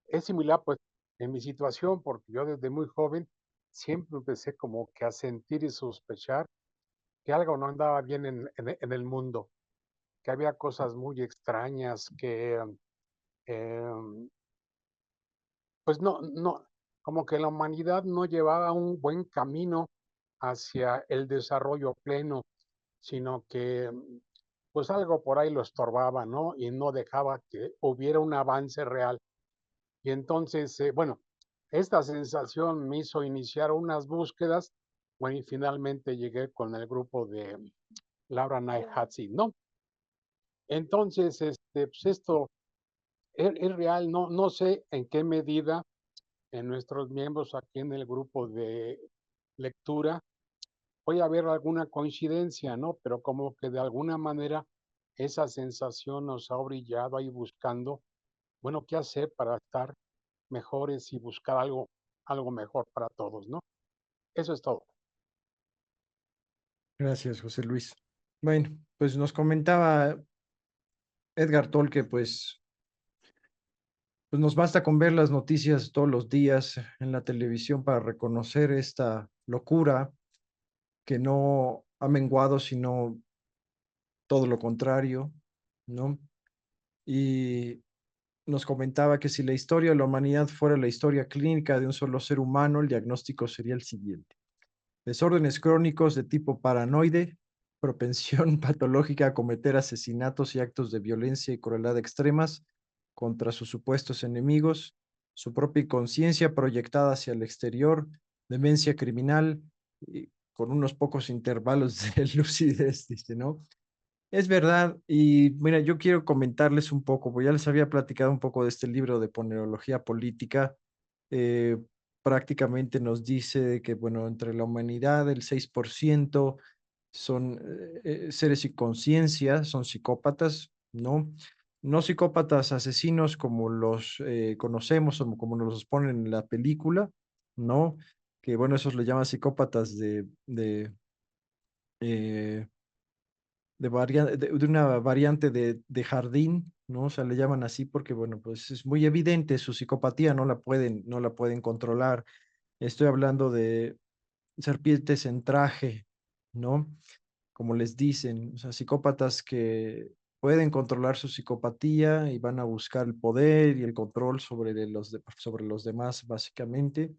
es similar, pues, en mi situación, porque yo desde muy joven siempre empecé como que a sentir y sospechar que algo no andaba bien en el mundo, que había cosas muy extrañas, que eh, pues no, como que la humanidad no llevaba un buen camino hacia el desarrollo pleno, sino que pues algo por ahí lo estorbaba, ¿no? Y no dejaba que hubiera un avance real. Y entonces, bueno, esta sensación me hizo iniciar unas búsquedas, bueno, y finalmente llegué con el grupo de Laura Night Hatsi, ¿no? Entonces, pues esto es real, no sé en qué medida en nuestros miembros aquí en el grupo de lectura puede haber alguna coincidencia, ¿no? Pero como que de alguna manera esa sensación nos ha brillado ahí buscando, bueno, ¿qué hacer para estar mejores y buscar algo mejor para todos, ¿no? Eso es todo. Gracias, José Luis. Bueno, pues nos comentaba Edgar Toll que pues nos basta con ver las noticias todos los días en la televisión para reconocer esta locura que no ha menguado, sino todo lo contrario, ¿no? Y nos comentaba que si la historia de la humanidad fuera la historia clínica de un solo ser humano, el diagnóstico sería el siguiente: desórdenes crónicos de tipo paranoide, propensión patológica a cometer asesinatos y actos de violencia y crueldad extremas contra sus supuestos enemigos, su propia conciencia proyectada hacia el exterior, demencia criminal, y con unos pocos intervalos de lucidez, dice, ¿no? Es verdad, y mira, yo quiero comentarles un poco, porque ya les había platicado un poco de este libro de Ponerología Política. eh, Prácticamente nos dice que, bueno, entre la humanidad el 6% son seres sin conciencia, son psicópatas, ¿no? No psicópatas asesinos como los conocemos o como nos los ponen en la película, ¿no? Que bueno, esos le llaman psicópatas eh, de una variante de jardín, ¿no? O sea, le llaman así porque, bueno, pues es muy evidente su psicopatía, no la pueden controlar. Estoy hablando de serpientes en traje, ¿no? Como les dicen, o sea, psicópatas que pueden controlar su psicopatía y van a buscar el poder y el control sobre los demás, básicamente.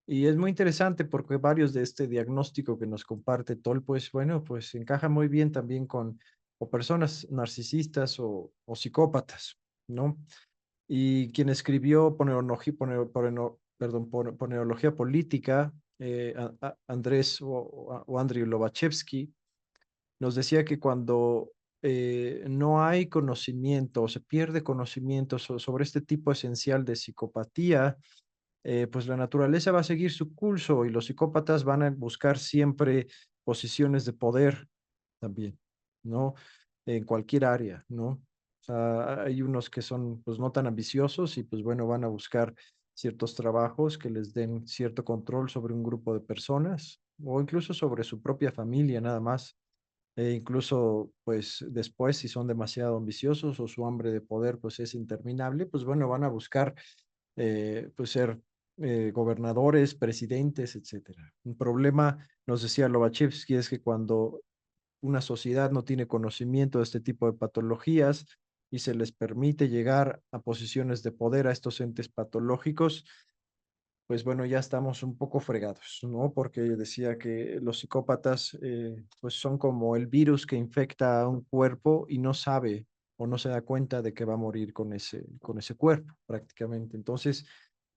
Y es muy interesante porque varios de este diagnóstico que nos comparte Toll, pues bueno, pues encaja muy bien también con o personas narcisistas o psicópatas, ¿no? Y quien escribió Ponerología Política, Andrés o Andriy Lobachevsky, nos decía que cuando no hay conocimiento o se pierde conocimiento sobre este tipo esencial de psicopatía, pues la naturaleza va a seguir su curso y los psicópatas van a buscar siempre posiciones de poder también, ¿no? En cualquier área, ¿no? O sea, hay unos que son pues no tan ambiciosos y pues bueno, van a buscar ciertos trabajos que les den cierto control sobre un grupo de personas o incluso sobre su propia familia nada más. E incluso pues después si son demasiado ambiciosos o su hambre de poder pues es interminable, pues bueno, van a buscar pues ser gobernadores, presidentes, etcétera. Un problema, nos decía Lobachevsky, es que cuando una sociedad no tiene conocimiento de este tipo de patologías y se les permite llegar a posiciones de poder a estos entes patológicos, pues bueno, ya estamos un poco fregados, ¿no? Porque decía que los psicópatas, pues son como el virus que infecta a un cuerpo y no sabe o no se da cuenta de que va a morir con ese cuerpo, prácticamente. Entonces,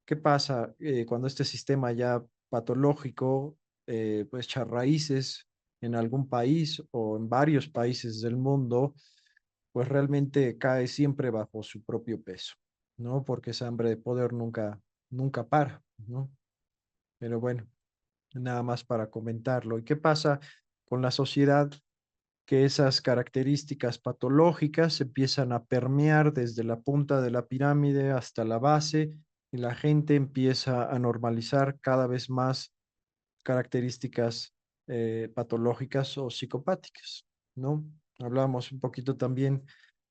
¿qué pasa cuando este sistema ya patológico, pues echa raíces en algún país o en varios países del mundo, pues realmente cae siempre bajo su propio peso, ¿no? Porque esa hambre de poder nunca para, ¿no? Pero bueno. nada más para comentarlo. ¿Y qué pasa con la sociedad? Que esas características patológicas empiezan a permear desde la punta de la pirámide hasta la base y la gente empieza a normalizar cada vez más características patológicas o psicopáticas, ¿no? Hablamos un poquito también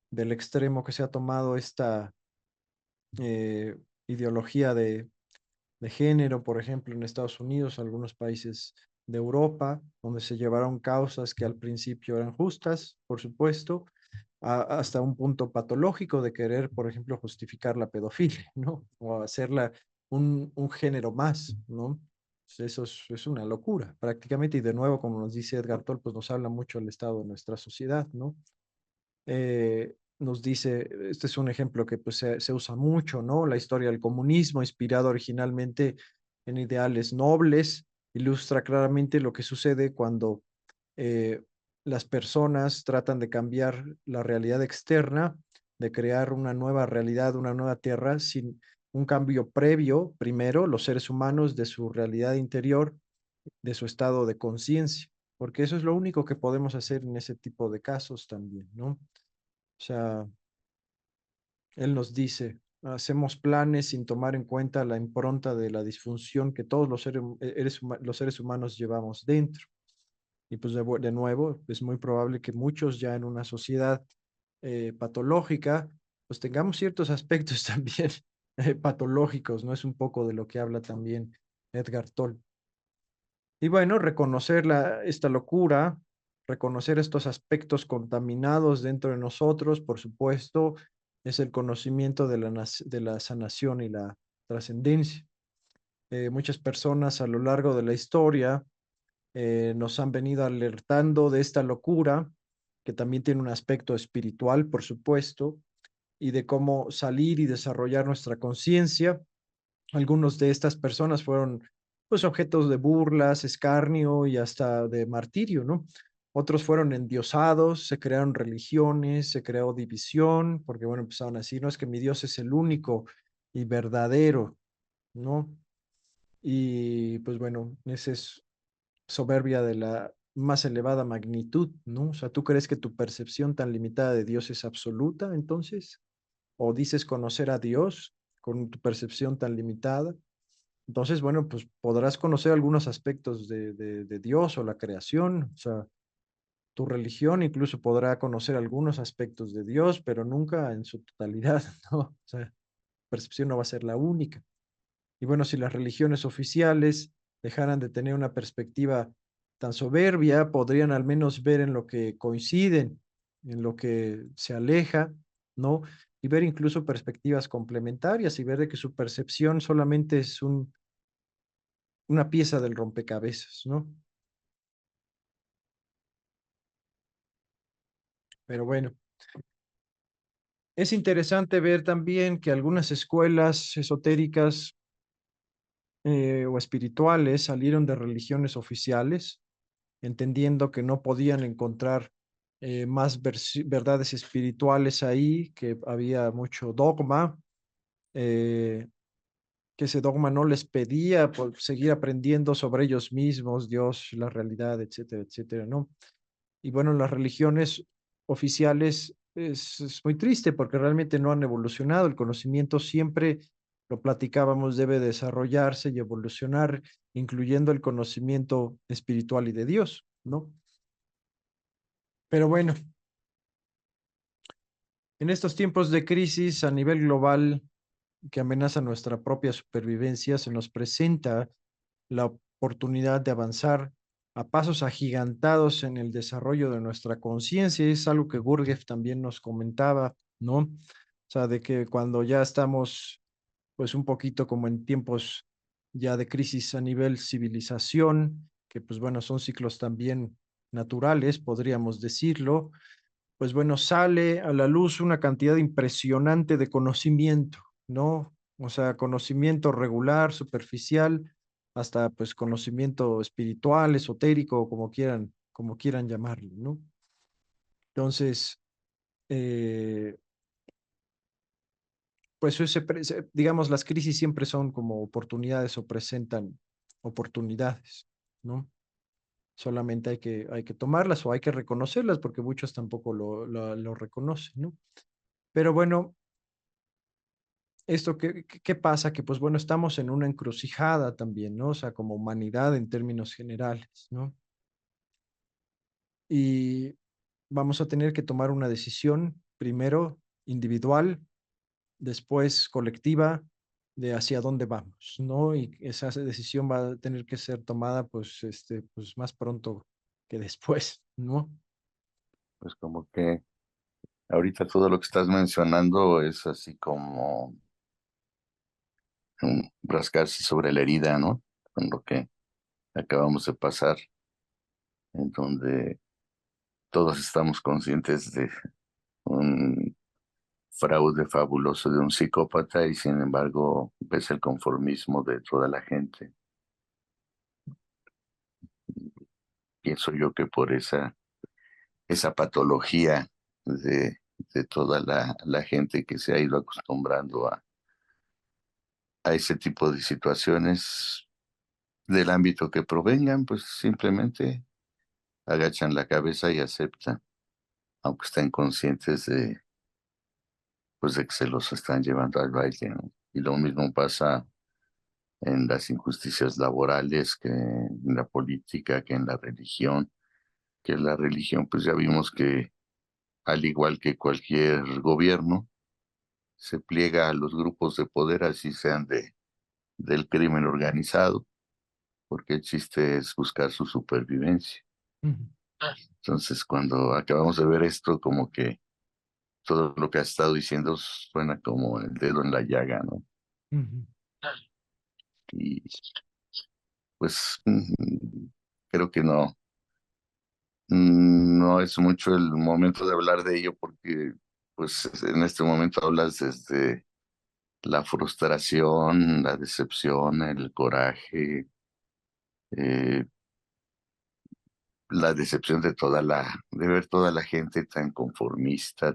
del extremo que se ha tomado esta eh, ideología de género, por ejemplo, en Estados Unidos, algunos países de Europa, donde se llevaron causas que al principio eran justas, por supuesto, hasta un punto patológico de querer, por ejemplo, justificar la pedofilia, ¿no? O hacerla un género más, ¿no? Pues eso es una locura, prácticamente, y de nuevo, como nos dice Edgar Toll, pues nos habla mucho del estado de nuestra sociedad, ¿no? Nos dice, este es un ejemplo que pues, se usa mucho, ¿no? La historia del comunismo, inspirado originalmente en ideales nobles, ilustra claramente lo que sucede cuando eh, las personas tratan de cambiar la realidad externa, de crear una nueva realidad, una nueva tierra, sin un cambio previo, primero, los seres humanos, de su realidad interior, de su estado de conciencia, porque eso es lo único que podemos hacer en ese tipo de casos también, ¿no? O sea, él nos dice, hacemos planes sin tomar en cuenta la impronta de la disfunción que todos los seres humanos llevamos dentro. Y pues de nuevo, es muy probable que muchos ya en una sociedad patológica, pues tengamos ciertos aspectos también patológicos, ¿no? Es un poco de lo que habla también Edgar Toll. Y bueno, reconocer esta locura, reconocer estos aspectos contaminados dentro de nosotros, por supuesto, es el conocimiento de de la sanación y la trascendencia. Muchas personas a lo largo de la historia nos han venido alertando de esta locura, que también tiene un aspecto espiritual, por supuesto, y de cómo salir y desarrollar nuestra conciencia. Algunos de estas personas fueron pues objetos de burlas, escarnio y hasta de martirio, ¿no? Otros fueron endiosados, se crearon religiones, se creó división, porque bueno, empezaron así, no es que mi Dios es el único y verdadero, ¿no? Y pues bueno, esa es soberbia de la más elevada magnitud, ¿no? O sea, ¿tú crees que tu percepción tan limitada de Dios es absoluta, entonces? ¿O dices conocer a Dios con tu percepción tan limitada? Entonces, bueno, pues podrás conocer algunos aspectos de Dios o la creación, o sea, tu religión incluso podrá conocer algunos aspectos de Dios, pero nunca en su totalidad, ¿no? O sea, percepción no va a ser la única. Y bueno, si las religiones oficiales dejaran de tener una perspectiva tan soberbia, podrían al menos ver en lo que coinciden, en lo que se aleja, ¿no? Y ver incluso perspectivas complementarias y ver de que su percepción solamente es una pieza del rompecabezas, ¿no? Pero bueno, es interesante ver también que algunas escuelas esotéricas o espirituales salieron de religiones oficiales, entendiendo que no podían encontrar más verdades espirituales ahí, que había mucho dogma, eh, que ese dogma no les pedía por seguir aprendiendo sobre ellos mismos, Dios, la realidad, etcétera, etcétera, ¿no? Y bueno, las religiones oficiales es muy triste porque realmente no han evolucionado. El conocimiento siempre, lo platicábamos, debe desarrollarse y evolucionar, incluyendo el conocimiento espiritual y de Dios, ¿no? Pero bueno, en estos tiempos de crisis a nivel global que amenaza nuestra propia supervivencia, se nos presenta la oportunidad de avanzar a pasos agigantados en el desarrollo de nuestra conciencia. Es algo que Gurdjieff también nos comentaba, ¿no? O sea, de que cuando ya estamos, pues un poquito como en tiempos ya de crisis a nivel civilización, que pues bueno, son ciclos también naturales, podríamos decirlo, pues bueno, sale a la luz una cantidad impresionante de conocimiento, ¿no? O sea, conocimiento regular, superficial, hasta pues conocimiento espiritual, esotérico, como quieran llamarlo, ¿no? Entonces, eh, pues digamos, las crisis siempre son como oportunidades o presentan oportunidades. ¿no? Solamente hay que tomarlas o hay que reconocerlas porque muchos tampoco lo reconocen, ¿no? Pero bueno, esto, ¿qué pasa? Que pues bueno, estamos en una encrucijada también, ¿no? O sea, como humanidad en términos generales, ¿no? Y vamos a tener que tomar una decisión, primero individual, después colectiva, de hacia dónde vamos, ¿no? Y esa decisión va a tener que ser tomada, pues, pues más pronto que después, ¿no? Pues como que ahorita todo lo que estás mencionando es así como rascarse sobre la herida, ¿no? Con lo que acabamos de pasar, en donde todos estamos conscientes de un fraude fabuloso de un psicópata y sin embargo ves el conformismo de toda la gente. Pienso yo que por esa patología de toda la gente que se ha ido acostumbrando a ese tipo de situaciones del ámbito que provengan, pues simplemente agachan la cabeza y aceptan, aunque estén conscientes pues de que se los están llevando al baile, ¿no? Y lo mismo pasa en las injusticias laborales, que en la política, que en la religión, que en la religión pues ya vimos que al igual que cualquier gobierno, se pliega a los grupos de poder, así sean del crimen organizado, porque el chiste es buscar su supervivencia. Ujú, Entonces, cuando acabamos de ver esto, como que todo lo que has estado diciendo suena como el dedo en la llaga, ¿no? ujú, Y pues creo que no es mucho el momento de hablar de ello porque pues en este momento hablas desde la frustración, la decepción, el coraje, eh, la decepción de ver toda la gente tan conformista,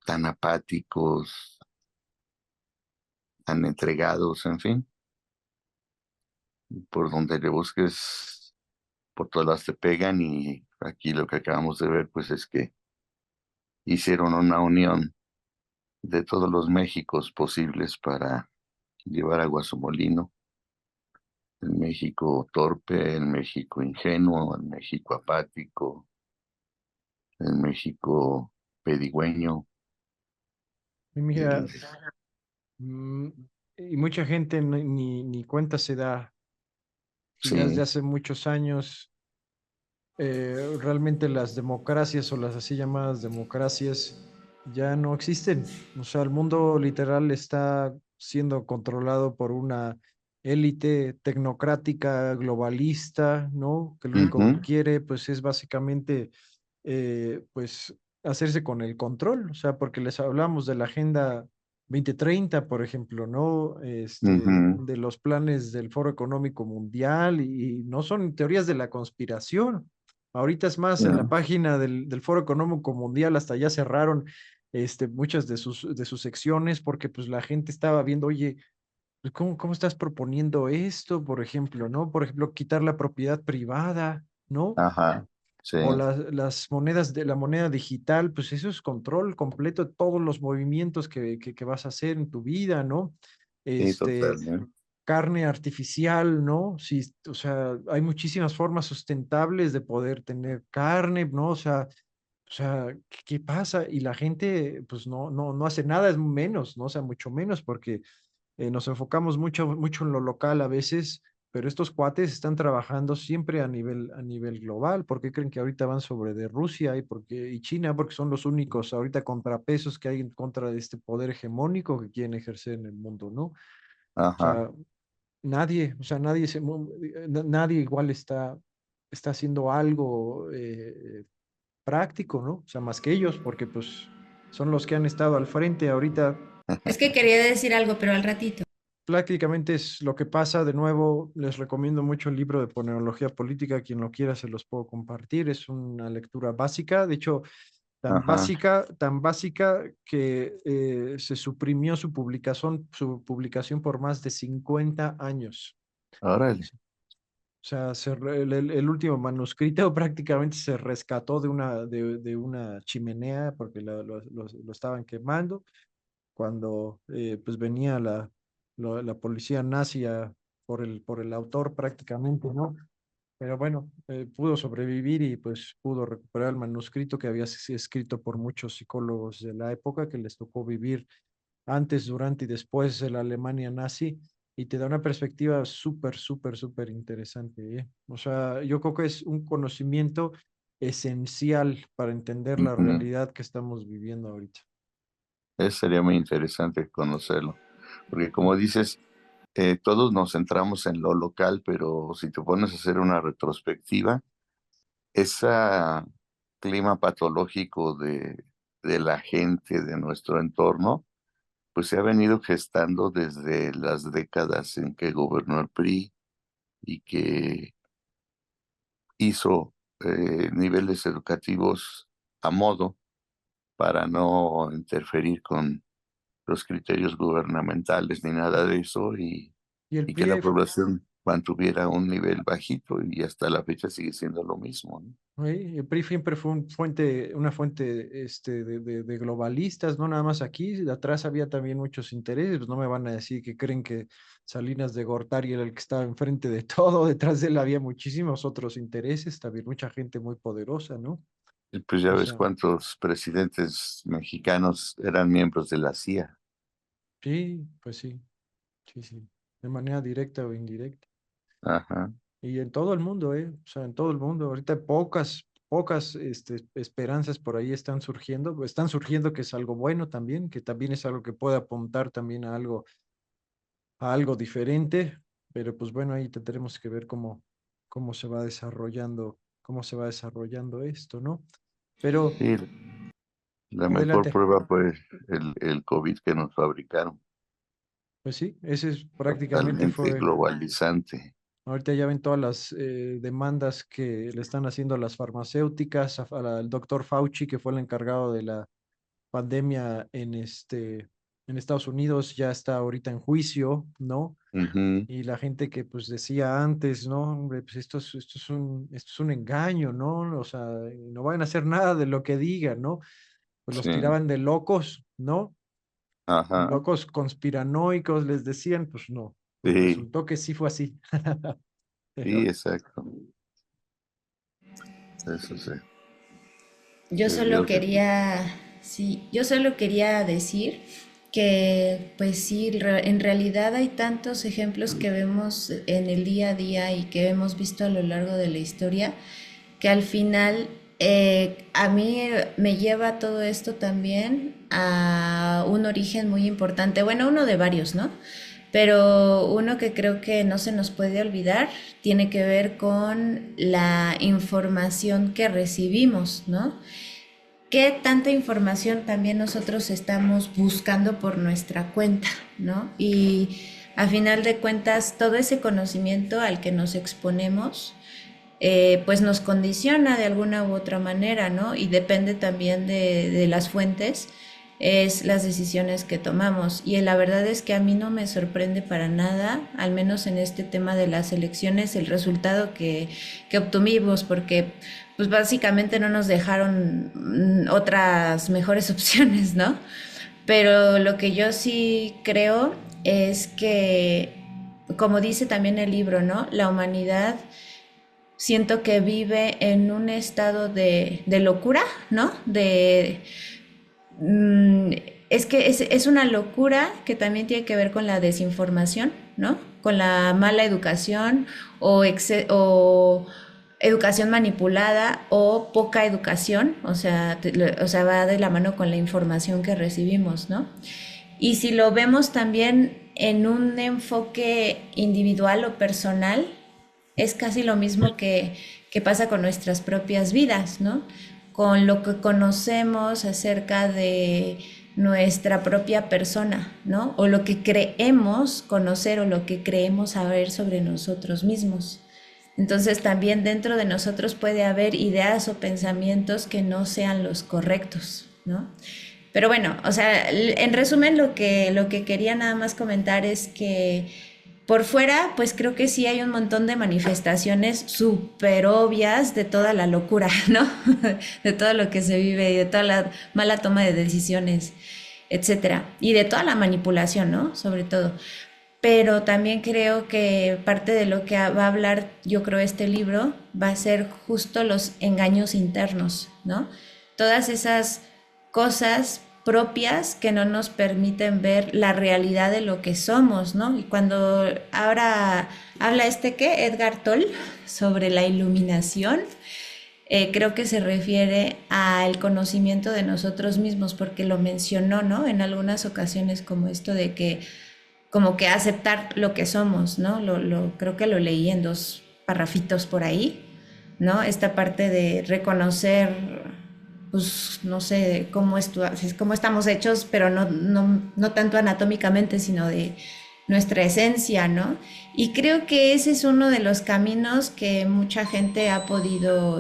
tan apáticos, tan entregados, en fin, por donde le busques, por todas las te pegan y aquí lo que acabamos de ver, pues es que hicieron una unión de todos los Méxicos posibles para llevar agua a su molino. El México torpe, el México ingenuo, el México apático, el México pedigüeño. y mira, El, mm, y mucha gente ni cuenta se da que ya desde sí, hace muchos años realmente las democracias o las así llamadas democracias ya no existen. O sea, el mundo literal está siendo controlado por una élite tecnocrática, globalista, ¿no? Que lo único que ujú, quiere, pues, es básicamente, pues, hacerse con el control. O sea, porque les hablamos de la Agenda 2030, por ejemplo, ¿no? ujú, De los planes del Foro Económico Mundial y no son teorías de la conspiración. Ahorita es más, en la ya, página del Foro Económico Mundial hasta ya cerraron muchas de sus secciones porque pues la gente estaba viendo, oye, pues, ¿cómo estás proponiendo esto, por ejemplo, ¿no? Por ejemplo, quitar la propiedad privada, ¿no? ajá, sí, O las monedas de la moneda digital, pues eso es control completo de todos los movimientos que vas a hacer en tu vida, ¿no? sí, Este, totalmente. carne artificial, ¿no? Sí, o sea, hay muchísimas formas sustentables de poder tener carne, ¿no? O sea, ¿qué pasa? Y la gente, pues no hace nada, es menos, ¿no? O sea, mucho menos, porque nos enfocamos mucho en lo local a veces, pero estos cuates están trabajando siempre a nivel global. ¿Por qué creen que ahorita van sobre de Rusia y China? Porque son los únicos ahorita contrapesos que hay en contra de este poder hegemónico que quieren ejercer en el mundo, ¿no? O Ajá, sea, nadie, o sea, nadie igual está haciendo algo práctico, ¿no? O sea, más que ellos, porque pues son los que han estado al frente ahorita. Es que quería decir algo, pero al ratito. Prácticamente es lo que pasa. De nuevo, les recomiendo mucho el libro de Poneología Política. Quien lo quiera, se los puedo compartir. Es una lectura básica. De hecho, ajá, tan básica que se suprimió su publicación por más de 50 años. órale, O sea, el último manuscrito prácticamente se rescató de una chimenea porque lo estaban quemando cuando pues venía la policía nazi por el autor prácticamente, ¿no? Pero bueno, pudo sobrevivir y pues pudo recuperar el manuscrito que había sido escrito por muchos psicólogos de la época que les tocó vivir antes, durante y después de la Alemania nazi y te da una perspectiva súper, súper, súper interesante, ¿eh? O sea, yo creo que es un conocimiento esencial para entender la Ujú. realidad que estamos viviendo ahorita. Eso sería muy interesante conocerlo, porque como dices, todos nos centramos en lo local, pero si te pones a hacer una retrospectiva, ese clima patológico de la gente, de nuestro entorno, pues se ha venido gestando desde las décadas en que gobernó el PRI y que hizo niveles educativos a modo para no interferir con los criterios gubernamentales ni nada de eso Y el y que la PRI, población mantuviera un nivel bajito y hasta la fecha sigue siendo lo mismo, ¿no? el PRI siempre fue una fuente de globalistas, no nada más aquí, de atrás había también muchos intereses, pues no me van a decir que creen que Salinas de Gortari era el que estaba enfrente de todo, detrás de él había muchísimos otros intereses, también mucha gente muy poderosa, ¿no? Y pues ya O ves sea, cuántos presidentes mexicanos eran miembros de la CIA. sí, pues sí, sí, sí, de manera directa o indirecta. Ajá. Y en todo el mundo, ¿eh? O sea, en todo el mundo. Ahorita pocas esperanzas por ahí están surgiendo que es algo bueno también, que también es algo que puede apuntar también a algo diferente, pero pues bueno, ahí tendremos que ver cómo cómo se va desarrollando esto, ¿no? Pero Sí, la mejor adelante, prueba fue el COVID que nos fabricaron, pues sí, ese es prácticamente totalmente fue. globalizante. Ahorita ya ven todas las demandas que le están haciendo las farmacéuticas, al doctor Fauci, que fue el encargado de la pandemia en Estados Unidos, ya está ahorita en juicio, ¿no? Ujú. Y la gente que pues decía antes, no, hombre, pues esto es un engaño, ¿no? O sea, no van a hacer nada de lo que digan, ¿no? Pues los Sí, tiraban de locos, ¿no? ajá, Locos conspiranoicos, les decían, pues no, pues sí, resultó que sí fue así. sí, Pero, exacto. Eso sí, Yo se solo vio que quería, sí, yo solo quería decir que, pues sí, en realidad hay tantos ejemplos que vemos en el día a día y que hemos visto a lo largo de la historia, que al final a mí me lleva todo esto también a un origen muy importante, bueno, uno de varios, ¿no? Pero uno que creo que no se nos puede olvidar tiene que ver con la información que recibimos, ¿no? ¿Qué tanta información también nosotros estamos buscando por nuestra cuenta, ¿no? Y a final de cuentas, todo ese conocimiento al que nos exponemos, pues nos condiciona de alguna u otra manera, ¿no? Y depende también de las fuentes, es las decisiones que tomamos. Y la verdad es que a mí no me sorprende para nada, al menos en este tema de las elecciones, el resultado que obtuvimos, porque pues básicamente no nos dejaron otras mejores opciones, ¿no? Pero lo que yo sí creo es que, como dice también el libro, ¿no? La humanidad siento que vive en un estado de locura, ¿no? Mm, es que es una locura que también tiene que ver con la desinformación, ¿no? Con la mala educación o educación manipulada o poca educación, o sea, va de la mano con la información que recibimos, ¿no? Y si lo vemos también en un enfoque individual o personal, es casi lo mismo que pasa con nuestras propias vidas, ¿no? Con lo que conocemos acerca de nuestra propia persona, ¿no? O lo que creemos conocer o lo que creemos saber sobre nosotros mismos. Entonces también dentro de nosotros puede haber ideas o pensamientos que no sean los correctos, ¿no? Pero bueno, o sea, en resumen lo que quería nada más comentar es que Por fuera, pues creo que sí hay un montón de manifestaciones súper obvias de toda la locura, ¿no? De todo lo que se vive y de toda la mala toma de decisiones, etcétera. Y de toda la manipulación, ¿no? Sobre todo. Pero también creo que parte de lo que va a hablar, yo creo, este libro va a ser justo los engaños internos, ¿no? Todas esas cosas propias que no nos permiten ver la realidad de lo que somos, ¿no? Y cuando ahora habla ¿qué? Edgar Toll sobre la iluminación, creo que se refiere al conocimiento de nosotros mismos, porque lo mencionó, ¿no? En algunas ocasiones como esto de que como que aceptar lo que somos, ¿no? Creo que lo leí en dos parrafitos por ahí, ¿no? Esta parte de reconocer, pues, no sé, cómo estamos hechos, pero no tanto anatómicamente, sino de nuestra esencia, ¿no? Y creo que ese es uno de los caminos que mucha gente ha podido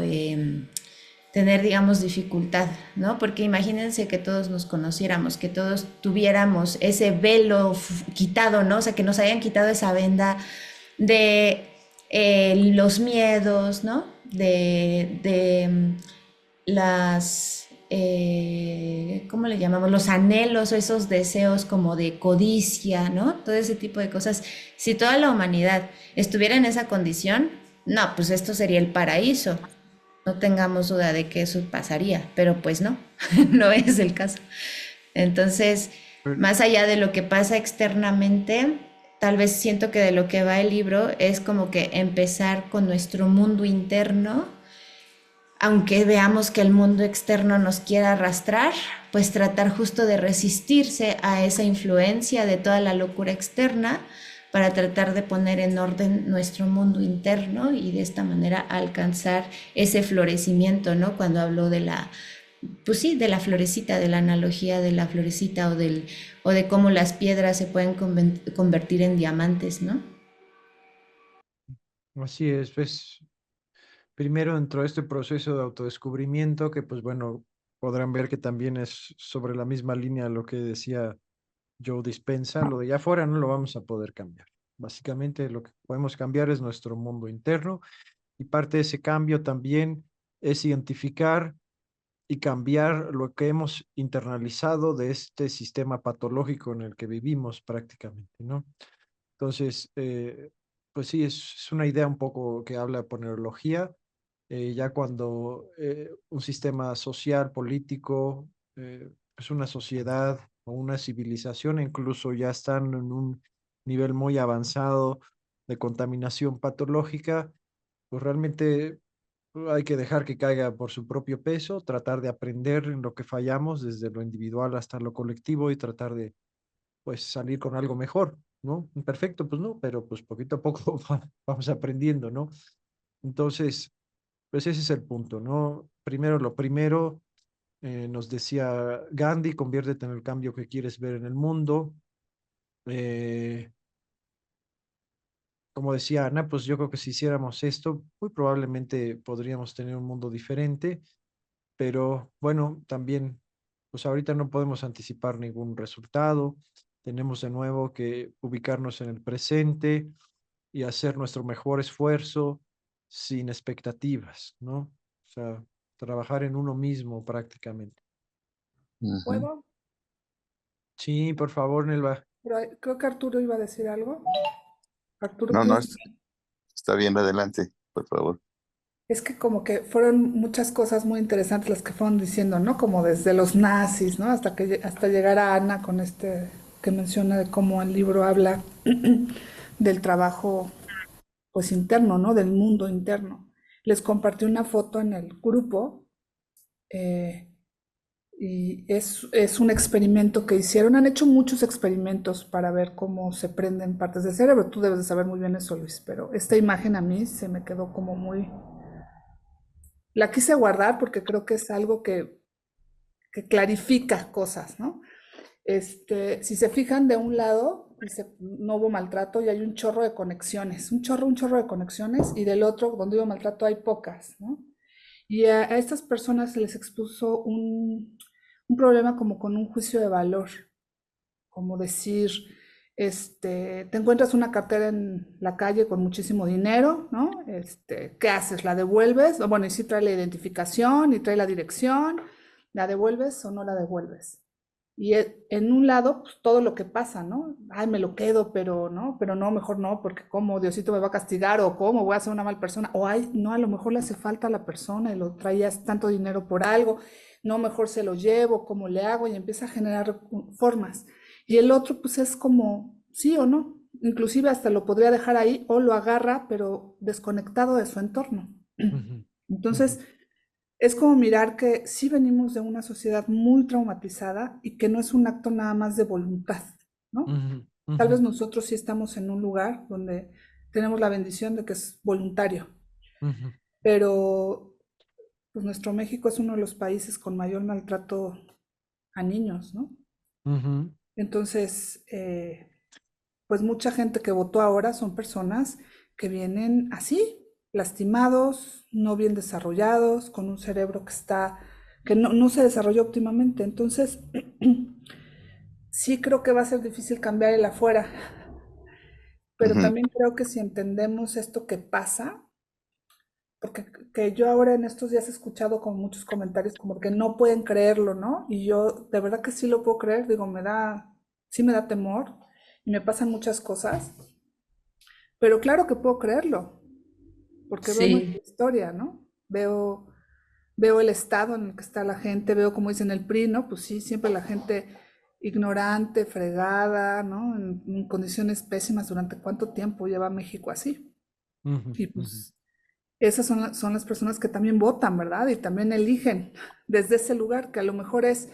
tener, digamos, dificultad, ¿no? Porque imagínense que todos nos conociéramos, que todos tuviéramos ese velo quitado, ¿no? O sea, que nos hayan quitado esa venda de los miedos, ¿no? De las, ¿cómo le llamamos? Los anhelos o esos deseos como de codicia, ¿no? Todo ese tipo de cosas. Si toda la humanidad estuviera en esa condición, no, pues esto sería el paraíso. No tengamos duda de que eso pasaría, pero pues no, no es el caso. Entonces, Pero, más allá de lo que pasa externamente, tal vez siento que de lo que va el libro es como que empezar con nuestro mundo interno, aunque veamos que el mundo externo nos quiera arrastrar, pues tratar justo de resistirse a esa influencia de toda la locura externa para tratar de poner en orden nuestro mundo interno y de esta manera alcanzar ese florecimiento, ¿no? Cuando habló de pues sí, de la florecita, de la analogía de la florecita o de cómo las piedras se pueden convertir en diamantes, ¿no? así es, pues primero dentro de este proceso de autodescubrimiento, que pues bueno, podrán ver que también es sobre la misma línea lo que decía Joe Dispenza, lo de allá afuera no lo vamos a poder cambiar. Básicamente lo que podemos cambiar es nuestro mundo interno y parte de ese cambio también es identificar y cambiar lo que hemos internalizado de este sistema patológico en el que vivimos prácticamente, ¿no? Entonces, pues sí, es una idea un poco que habla por neurología, ya cuando un sistema social, político, es una sociedad o una civilización, incluso ya están en un nivel muy avanzado de contaminación patológica, pues realmente hay que dejar que caiga por su propio peso, tratar de aprender en lo que fallamos, desde lo individual hasta lo colectivo y tratar de, pues, salir con algo mejor, ¿no? Perfecto, pues no, pero pues poquito a poco vamos aprendiendo, ¿no? Entonces, pues ese es el punto, ¿no? Primero lo primero, nos decía Gandhi, conviértete en el cambio que quieres ver en el mundo. Eh, Como decía Ana, pues yo creo que si hiciéramos esto, muy probablemente podríamos tener un mundo diferente, pero bueno, también, pues ahorita no podemos anticipar ningún resultado. Tenemos de nuevo que ubicarnos en el presente y hacer nuestro mejor esfuerzo sin expectativas, ¿no? O sea, trabajar en uno mismo prácticamente. Ujú. ¿Puedo? Sí, por favor, Nelva. Pero creo que Arturo iba a decir algo. Arturo, No, no, ¿tienes? está bien, adelante, por favor. Es que como que fueron muchas cosas muy interesantes las que fueron diciendo, ¿no? Como desde los nazis, ¿no? Hasta llegar a Ana con que menciona de cómo el libro habla del trabajo pues interno, ¿no? Del mundo interno. Les compartí una foto en el grupo eh, y es un experimento que hicieron. Han hecho muchos experimentos para ver cómo se prenden partes del cerebro. Tú debes de saber muy bien eso, Luis, pero esta imagen a mí se me quedó como muy... La quise guardar porque creo que es algo que clarifica cosas, ¿no? Si se fijan de un lado, dice no hubo maltrato y hay un chorro de conexiones, un chorro de conexiones, y del otro, donde hubo maltrato, hay pocas, ¿no? Y a estas personas se les expuso un problema como con un juicio de valor, como decir, te encuentras una cartera en la calle con muchísimo dinero, ¿no? ¿Qué haces? ¿La devuelves? O bueno, y sí trae la identificación y trae la dirección, ¿la devuelves o no la devuelves? Y en un lado, pues todo lo que pasa, ¿no? Ay, me lo quedo, pero no, mejor no, porque cómo, Diosito me va a castigar, o cómo, voy a ser una mal persona, o ay, no, a lo mejor le hace falta a la persona y lo traías tanto dinero por algo, no, mejor se lo llevo, ¿cómo le hago? Y empieza a generar formas. Y el otro, pues es como, sí o no, inclusive hasta lo podría dejar ahí o lo agarra, pero desconectado de su entorno. Ujú, ujú, Entonces, es como mirar que sí venimos de una sociedad muy traumatizada y que no es un acto nada más de voluntad, ¿no? ujú, Tal ujú, vez nosotros sí estamos en un lugar donde tenemos la bendición de que es voluntario, ujú, pero pues nuestro México es uno de los países con mayor maltrato a niños, ¿no? ujú, Entonces, pues mucha gente que votó ahora son personas que vienen así, lastimados, no bien desarrollados, con un cerebro que no se desarrolló óptimamente. Entonces, sí creo que va a ser difícil cambiar el afuera, pero ujú, también creo que si entendemos esto que pasa, porque que yo ahora en estos días he escuchado como muchos comentarios como que no pueden creerlo, ¿no? Y yo de verdad que sí lo puedo creer, digo, sí me da temor y me pasan muchas cosas, pero claro que puedo creerlo, porque veo nuestra Sí, historia, ¿no? Veo el estado en el que está la gente, veo como dicen el PRI, ¿no? Pues sí, siempre la gente ignorante, fregada, ¿no? En condiciones pésimas durante cuánto tiempo lleva México así. ujú, Y ujú. pues esas son las personas que también votan, ¿verdad? Y también eligen desde ese lugar, que a lo mejor es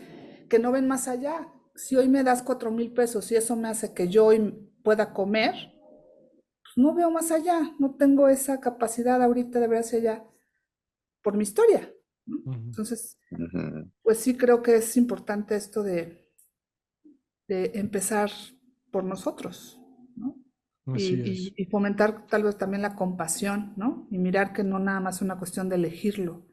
que no ven más allá. Si hoy me das 4,000 pesos y eso me hace que yo hoy pueda comer, pues no veo más allá, no tengo esa capacidad ahorita de ver hacia allá por mi historia, ¿no? Ujú. Entonces, ujú. pues sí creo que es importante esto de empezar por nosotros, ¿no? Así es. Y fomentar tal vez también la compasión, ¿no? Y mirar que no nada más es una cuestión de elegirlo,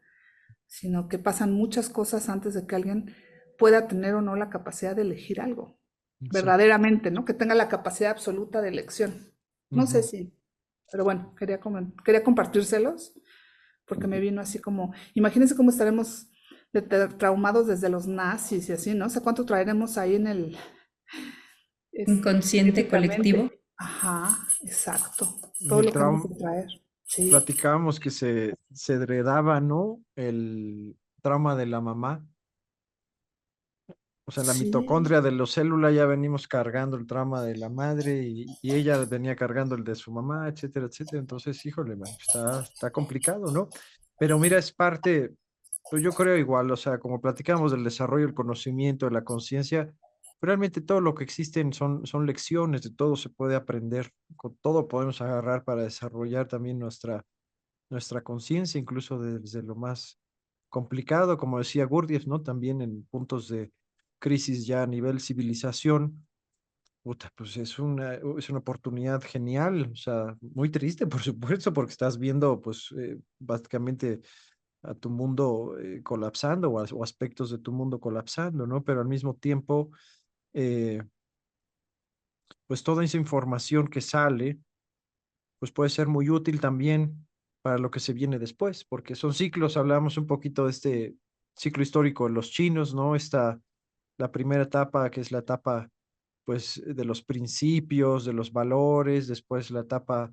sino que pasan muchas cosas antes de que alguien pueda tener o no la capacidad de elegir algo, Exacto. verdaderamente, ¿no? Que tenga la capacidad absoluta de elección. No sé Ujú. si, pero bueno, quería compartírselos porque me vino así como, imagínense cómo estaremos traumados desde los nazis y así, ¿no? O sea, cuánto traeremos ahí en inconsciente colectivo. genéticamente. Ajá, exacto. Todo El lo que hemos trauma, de traer. Sí, platicábamos que se heredaba, ¿no? El trauma de la mamá. O sea, la sí, mitocondria de la célula ya venimos cargando el trauma de la madre y ella venía cargando el de su mamá, etcétera, etcétera. Entonces, híjole, man, está complicado, ¿no? Pero mira, es parte, pues yo creo igual, o sea, como platicamos del desarrollo, el conocimiento, de la conciencia, realmente todo lo que existen son lecciones, de todo se puede aprender, con todo podemos agarrar para desarrollar también nuestra conciencia, incluso desde lo más complicado, como decía Gurdjieff, ¿no? También en puntos de crisis ya a nivel civilización, puta, pues es una oportunidad genial, o sea, muy triste, por supuesto, porque estás viendo, pues, básicamente a tu mundo colapsando o aspectos de tu mundo colapsando, ¿no? Pero al mismo tiempo, eh, pues toda esa información que sale, pues puede ser muy útil también para lo que se viene después, porque son ciclos, hablamos un poquito de este ciclo histórico de los chinos, ¿no? La primera etapa, que es la etapa, pues, de los principios, de los valores, después la etapa,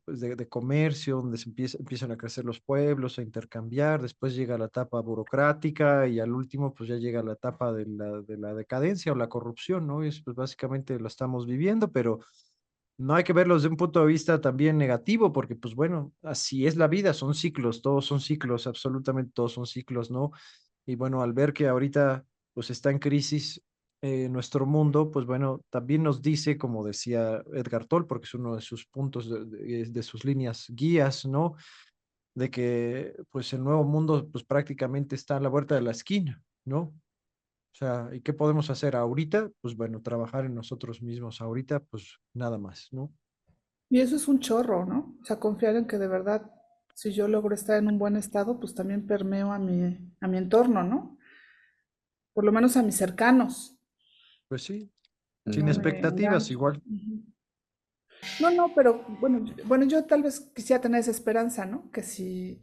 pues, de comercio, donde empiezan a crecer los pueblos, a intercambiar, después llega la etapa burocrática y al último, pues, ya llega la etapa de la decadencia o la corrupción, ¿no? Y es, pues, básicamente lo estamos viviendo, pero no hay que verlos de un punto de vista también negativo, porque pues bueno, así es la vida, son ciclos, todos son ciclos, absolutamente todos son ciclos, ¿no? Y bueno, al ver que ahorita pues está en crisis nuestro mundo, pues bueno, también nos dice, como decía Edgar Toll, porque es uno de sus puntos, de sus líneas guías, ¿no? De que pues el nuevo mundo pues prácticamente está a la vuelta de la esquina, ¿no? O sea, ¿y qué podemos hacer ahorita? Pues bueno, trabajar en nosotros mismos ahorita, pues nada más, ¿no? y eso es un chorro, ¿no? O sea, confiar en que de verdad, si yo logro estar en un buen estado, pues también permeo a mi entorno, ¿no? Por lo menos a mis cercanos. Pues sí, Sin no me expectativas engancho. igual. Ujú. No, no, pero bueno, yo tal vez quisiera tener esa esperanza, ¿no? Que si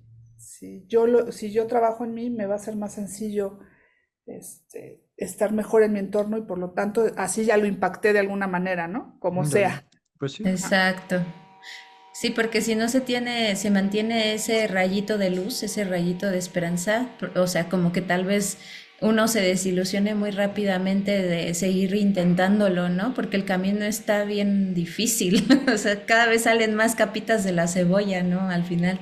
yo trabajo en mí, me va a ser más sencillo estar mejor en mi entorno y por lo tanto así ya lo impacté de alguna manera, ¿no? Como Ya, sea. pues sí. Ajá. Exacto. Sí, porque si no se mantiene ese rayito de luz, ese rayito de esperanza, o sea, como que tal vez uno se desilusione muy rápidamente de seguir intentándolo, ¿no? Porque el camino está bien difícil, o sea, cada vez salen más capitas de la cebolla, ¿no? Al final.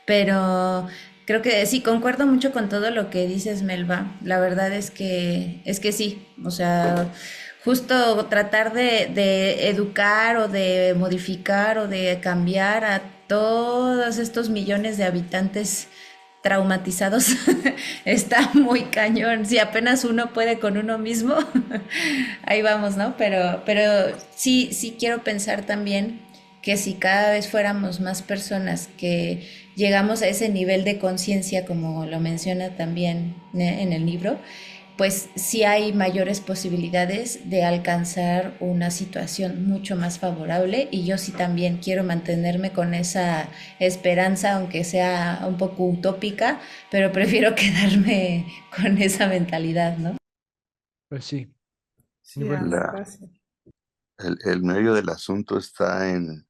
Pero creo que sí, concuerdo mucho con todo lo que dices, Melba. La verdad es que sí, o sea, justo tratar de educar o de modificar o de cambiar a todos estos millones de habitantes traumatizados está muy cañón. Si apenas uno puede con uno mismo, ahí vamos, ¿no? Pero sí, sí quiero pensar también que si cada vez fuéramos más personas que llegamos a ese nivel de conciencia, como lo menciona también en el libro, pues sí hay mayores posibilidades de alcanzar una situación mucho más favorable y yo sí también quiero mantenerme con esa esperanza, aunque sea un poco utópica, pero prefiero quedarme con esa mentalidad, ¿no? Pues sí. Y Sí, bueno, Ana, La, gracias. el medio del asunto está en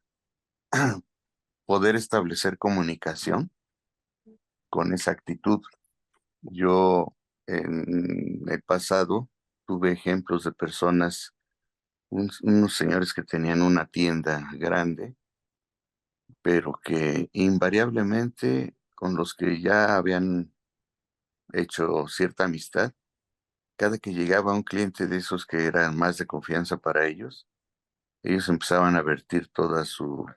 poder establecer comunicación con esa actitud. Yo en el pasado tuve ejemplos de personas, unos señores que tenían una tienda grande, pero que invariablemente con los que ya habían hecho cierta amistad, cada que llegaba un cliente de esos que eran más de confianza para ellos empezaban a vertir todas sus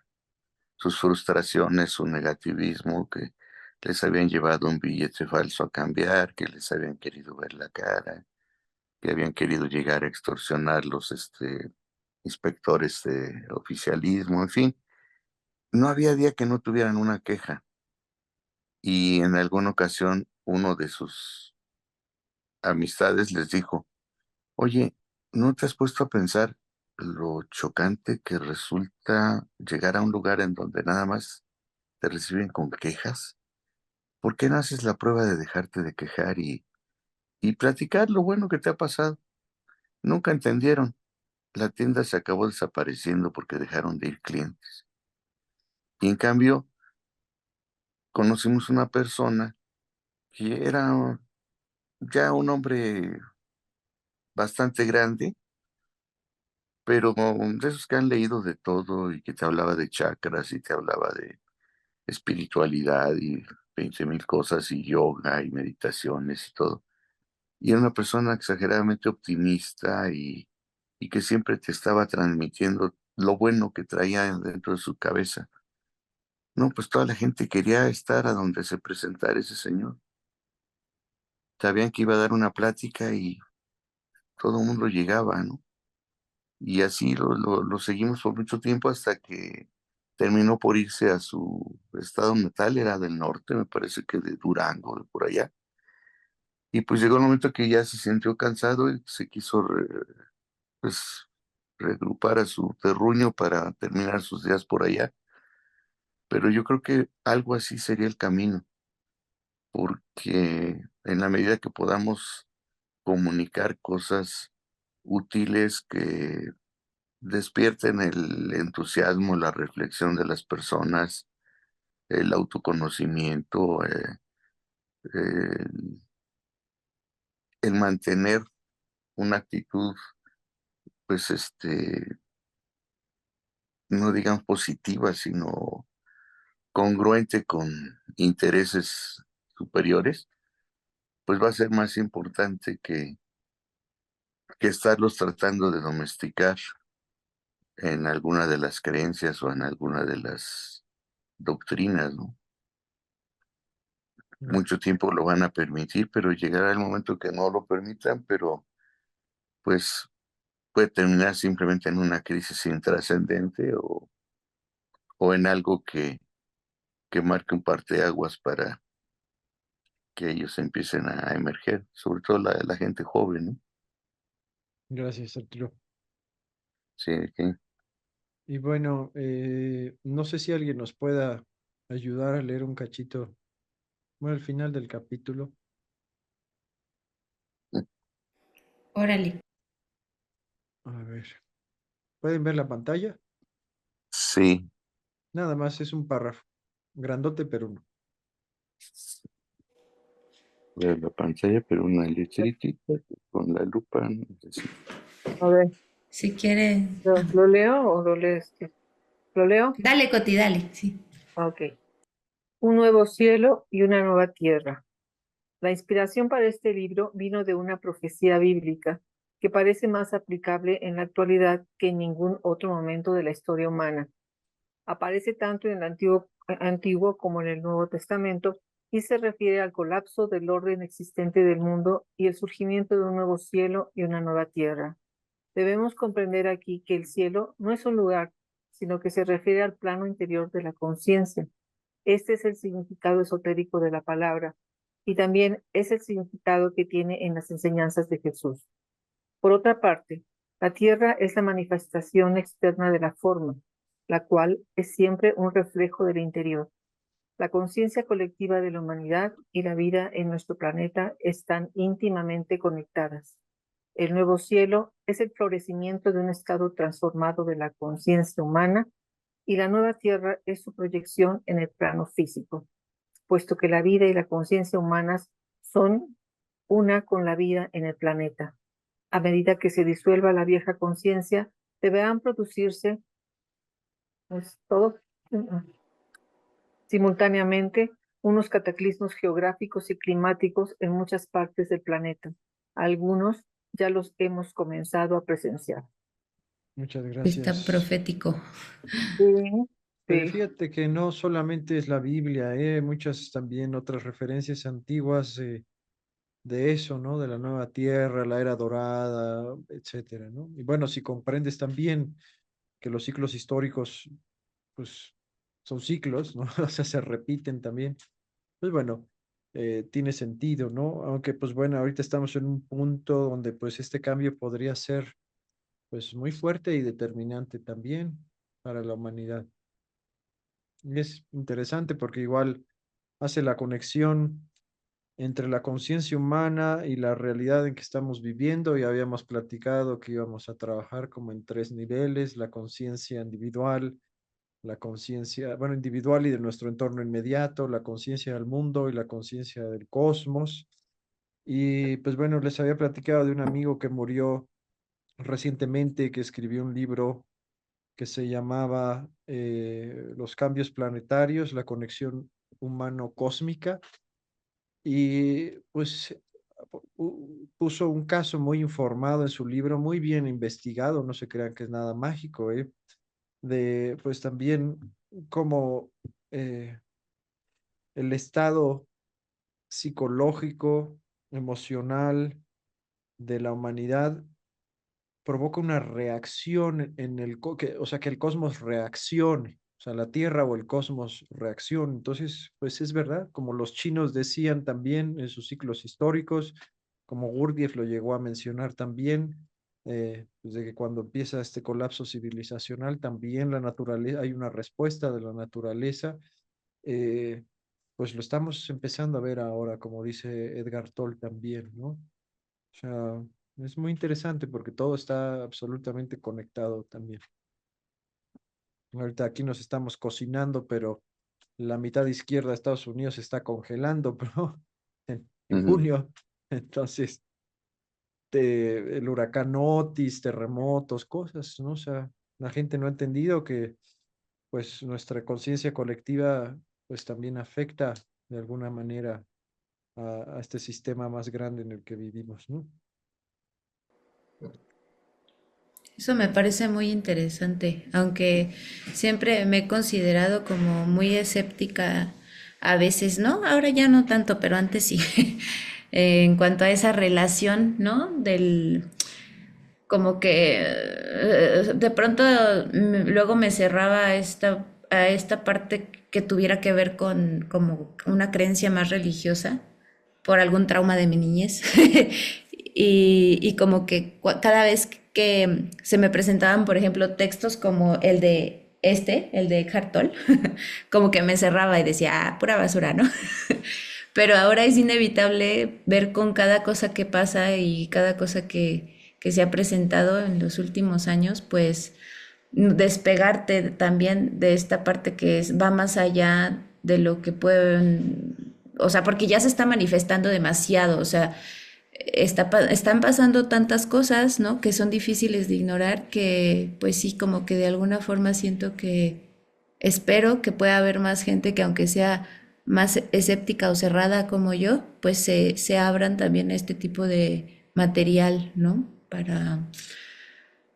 frustraciones, su negativismo, que les habían llevado un billete falso a cambiar, que les habían querido ver la cara, que habían querido llegar a extorsionar los inspectores de oficialismo, en fin, no había día que no tuvieran una queja. Y en alguna ocasión uno de sus amistades les dijo, oye, ¿no te has puesto a pensar lo chocante que resulta llegar a un lugar en donde nada más te reciben con quejas? ¿Por qué no haces la prueba de dejarte de quejar y platicar lo bueno que te ha pasado? Nunca entendieron. La tienda se acabó desapareciendo porque dejaron de ir clientes. Y en cambio, conocimos una persona que era ya un hombre bastante grande, pero de esos que han leído de todo y que te hablaba de chakras y te hablaba de espiritualidad y 20,000 cosas y yoga y meditaciones y todo. Y era una persona exageradamente optimista y que siempre te estaba transmitiendo lo bueno que traía dentro de su cabeza. No, pues toda la gente quería estar a donde se presentara ese señor. Sabían que iba a dar una plática y todo el mundo llegaba, ¿no? Y así lo seguimos por mucho tiempo hasta que terminó por irse a su estado natal, era del norte, me parece que de Durango, de por allá. Y pues llegó el momento que ya se sintió cansado y se quiso pues, regrupar a su terruño para terminar sus días por allá. Pero yo creo que algo así sería el camino, porque en la medida que podamos comunicar cosas útiles que despierten el entusiasmo, la reflexión de las personas, el autoconocimiento, el, el mantener una actitud, pues, no digamos positiva, sino congruente con intereses superiores, pues va a ser más importante que estarlos tratando de domesticar en alguna de las creencias o en alguna de las doctrinas, ¿no? no, Mucho tiempo lo van a permitir, pero llegará el momento que no lo permitan, pero pues puede terminar simplemente en una crisis intrascendente o en algo que marque un parteaguas para que ellos empiecen a emerger, sobre todo la gente joven, ¿no? gracias, Arturo. Sí, ok. Y bueno, no sé si alguien nos pueda ayudar a leer un cachito, bueno, al final del capítulo. Órale. A ver, ¿pueden ver la pantalla? Sí, Nada más es un párrafo, grandote pero no. veo la pantalla, pero una letritita con la lupa. No sé si- A ver, Si quieren. ¿lo leo o lo lees tú? ¿Lo leo? Dale, Coti, dale, sí. Ok. Un nuevo cielo y una nueva tierra. La inspiración para este libro vino de una profecía bíblica que parece más aplicable en la actualidad que en ningún otro momento de la historia humana. Aparece tanto en el Antiguo como en el Nuevo Testamento y se refiere al colapso del orden existente del mundo y el surgimiento de un nuevo cielo y una nueva tierra. Debemos comprender aquí que el cielo no es un lugar, sino que se refiere al plano interior de la conciencia. Este es el significado esotérico de la palabra y también es el significado que tiene en las enseñanzas de Jesús. Por otra parte, la tierra es la manifestación externa de la forma, la cual es siempre un reflejo del interior. La conciencia colectiva de la humanidad y la vida en nuestro planeta están íntimamente conectadas. El nuevo cielo es el florecimiento de un estado transformado de la conciencia humana y la nueva tierra es su proyección en el plano físico, puesto que la vida y la conciencia humanas son una con la vida en el planeta. A medida que se disuelva la vieja conciencia, deberán producirse pues, todo simultáneamente unos cataclismos geográficos y climáticos en muchas partes del planeta. Algunos ya los hemos comenzado a presenciar. Muchas Está gracias. profético. Sí, Pero sí. fíjate que no solamente es la Biblia, muchas también otras referencias antiguas de eso, ¿no? De la nueva tierra, la era dorada, etcétera, ¿no? Y bueno, si comprendes también que los ciclos históricos, pues, son ciclos, ¿no? O sea, se repiten también. Pues bueno, tiene sentido, ¿no? Aunque, pues bueno, ahorita estamos en un punto donde, pues, este cambio podría ser, pues, muy fuerte y determinante también para la humanidad. Y es interesante porque igual hace la conexión entre la conciencia humana y la realidad en que estamos viviendo. Y habíamos platicado que íbamos a trabajar como en tres niveles: la conciencia individual, la conciencia, bueno, individual y de nuestro entorno inmediato, la conciencia del mundo y la conciencia del cosmos. Y pues bueno, les había platicado de un amigo que murió recientemente, que escribió un libro que se llamaba Los cambios planetarios, la conexión humano-cósmica. Y pues puso un caso muy informado en su libro, muy bien investigado, no se crean que es nada mágico, de pues también como eh, el estado psicológico, emocional de la humanidad provoca una reacción en o sea, que el cosmos reaccione, o sea, la Tierra o el cosmos reaccione. Entonces, pues es verdad, como los chinos decían también en sus ciclos históricos, como Gurdjieff lo llegó a mencionar también, pues de que cuando empieza este colapso civilizacional, también la naturaleza, hay una respuesta de la naturaleza. eh, pues lo estamos empezando a ver ahora, como dice Edgar Toll también, ¿no? O sea, es muy interesante porque todo está absolutamente conectado también. Ahorita aquí nos estamos cocinando, pero la mitad izquierda de Estados Unidos se está congelando, pero en Ujú, junio. Entonces, el huracán Otis, terremotos, cosas, ¿no? O sea, la gente no ha entendido que pues nuestra conciencia colectiva pues también afecta de alguna manera a este sistema más grande en el que vivimos, ¿no? Eso me parece muy interesante, aunque siempre me he considerado como muy escéptica a veces, ¿no? Ahora ya no tanto, pero antes sí, en cuanto a esa relación, ¿no? Como que de pronto luego me cerraba a esta parte que tuviera que ver con como una creencia más religiosa por algún trauma de mi niñez. y como que cada vez que se me presentaban, por ejemplo, textos como el de Eckhart Tolle, como que me cerraba y decía, ah, pura basura, ¿no? Pero ahora es inevitable ver con cada cosa que pasa y cada cosa que se ha presentado en los últimos años, pues despegarte también de esta parte va más allá de lo que pueden, o sea, porque ya se está manifestando demasiado, o sea, están pasando tantas cosas, ¿no? Que son difíciles de ignorar, que pues sí, como que de alguna forma siento que espero que pueda haber más gente que aunque sea más escéptica o cerrada como yo, pues se abran también a este tipo de material, ¿no?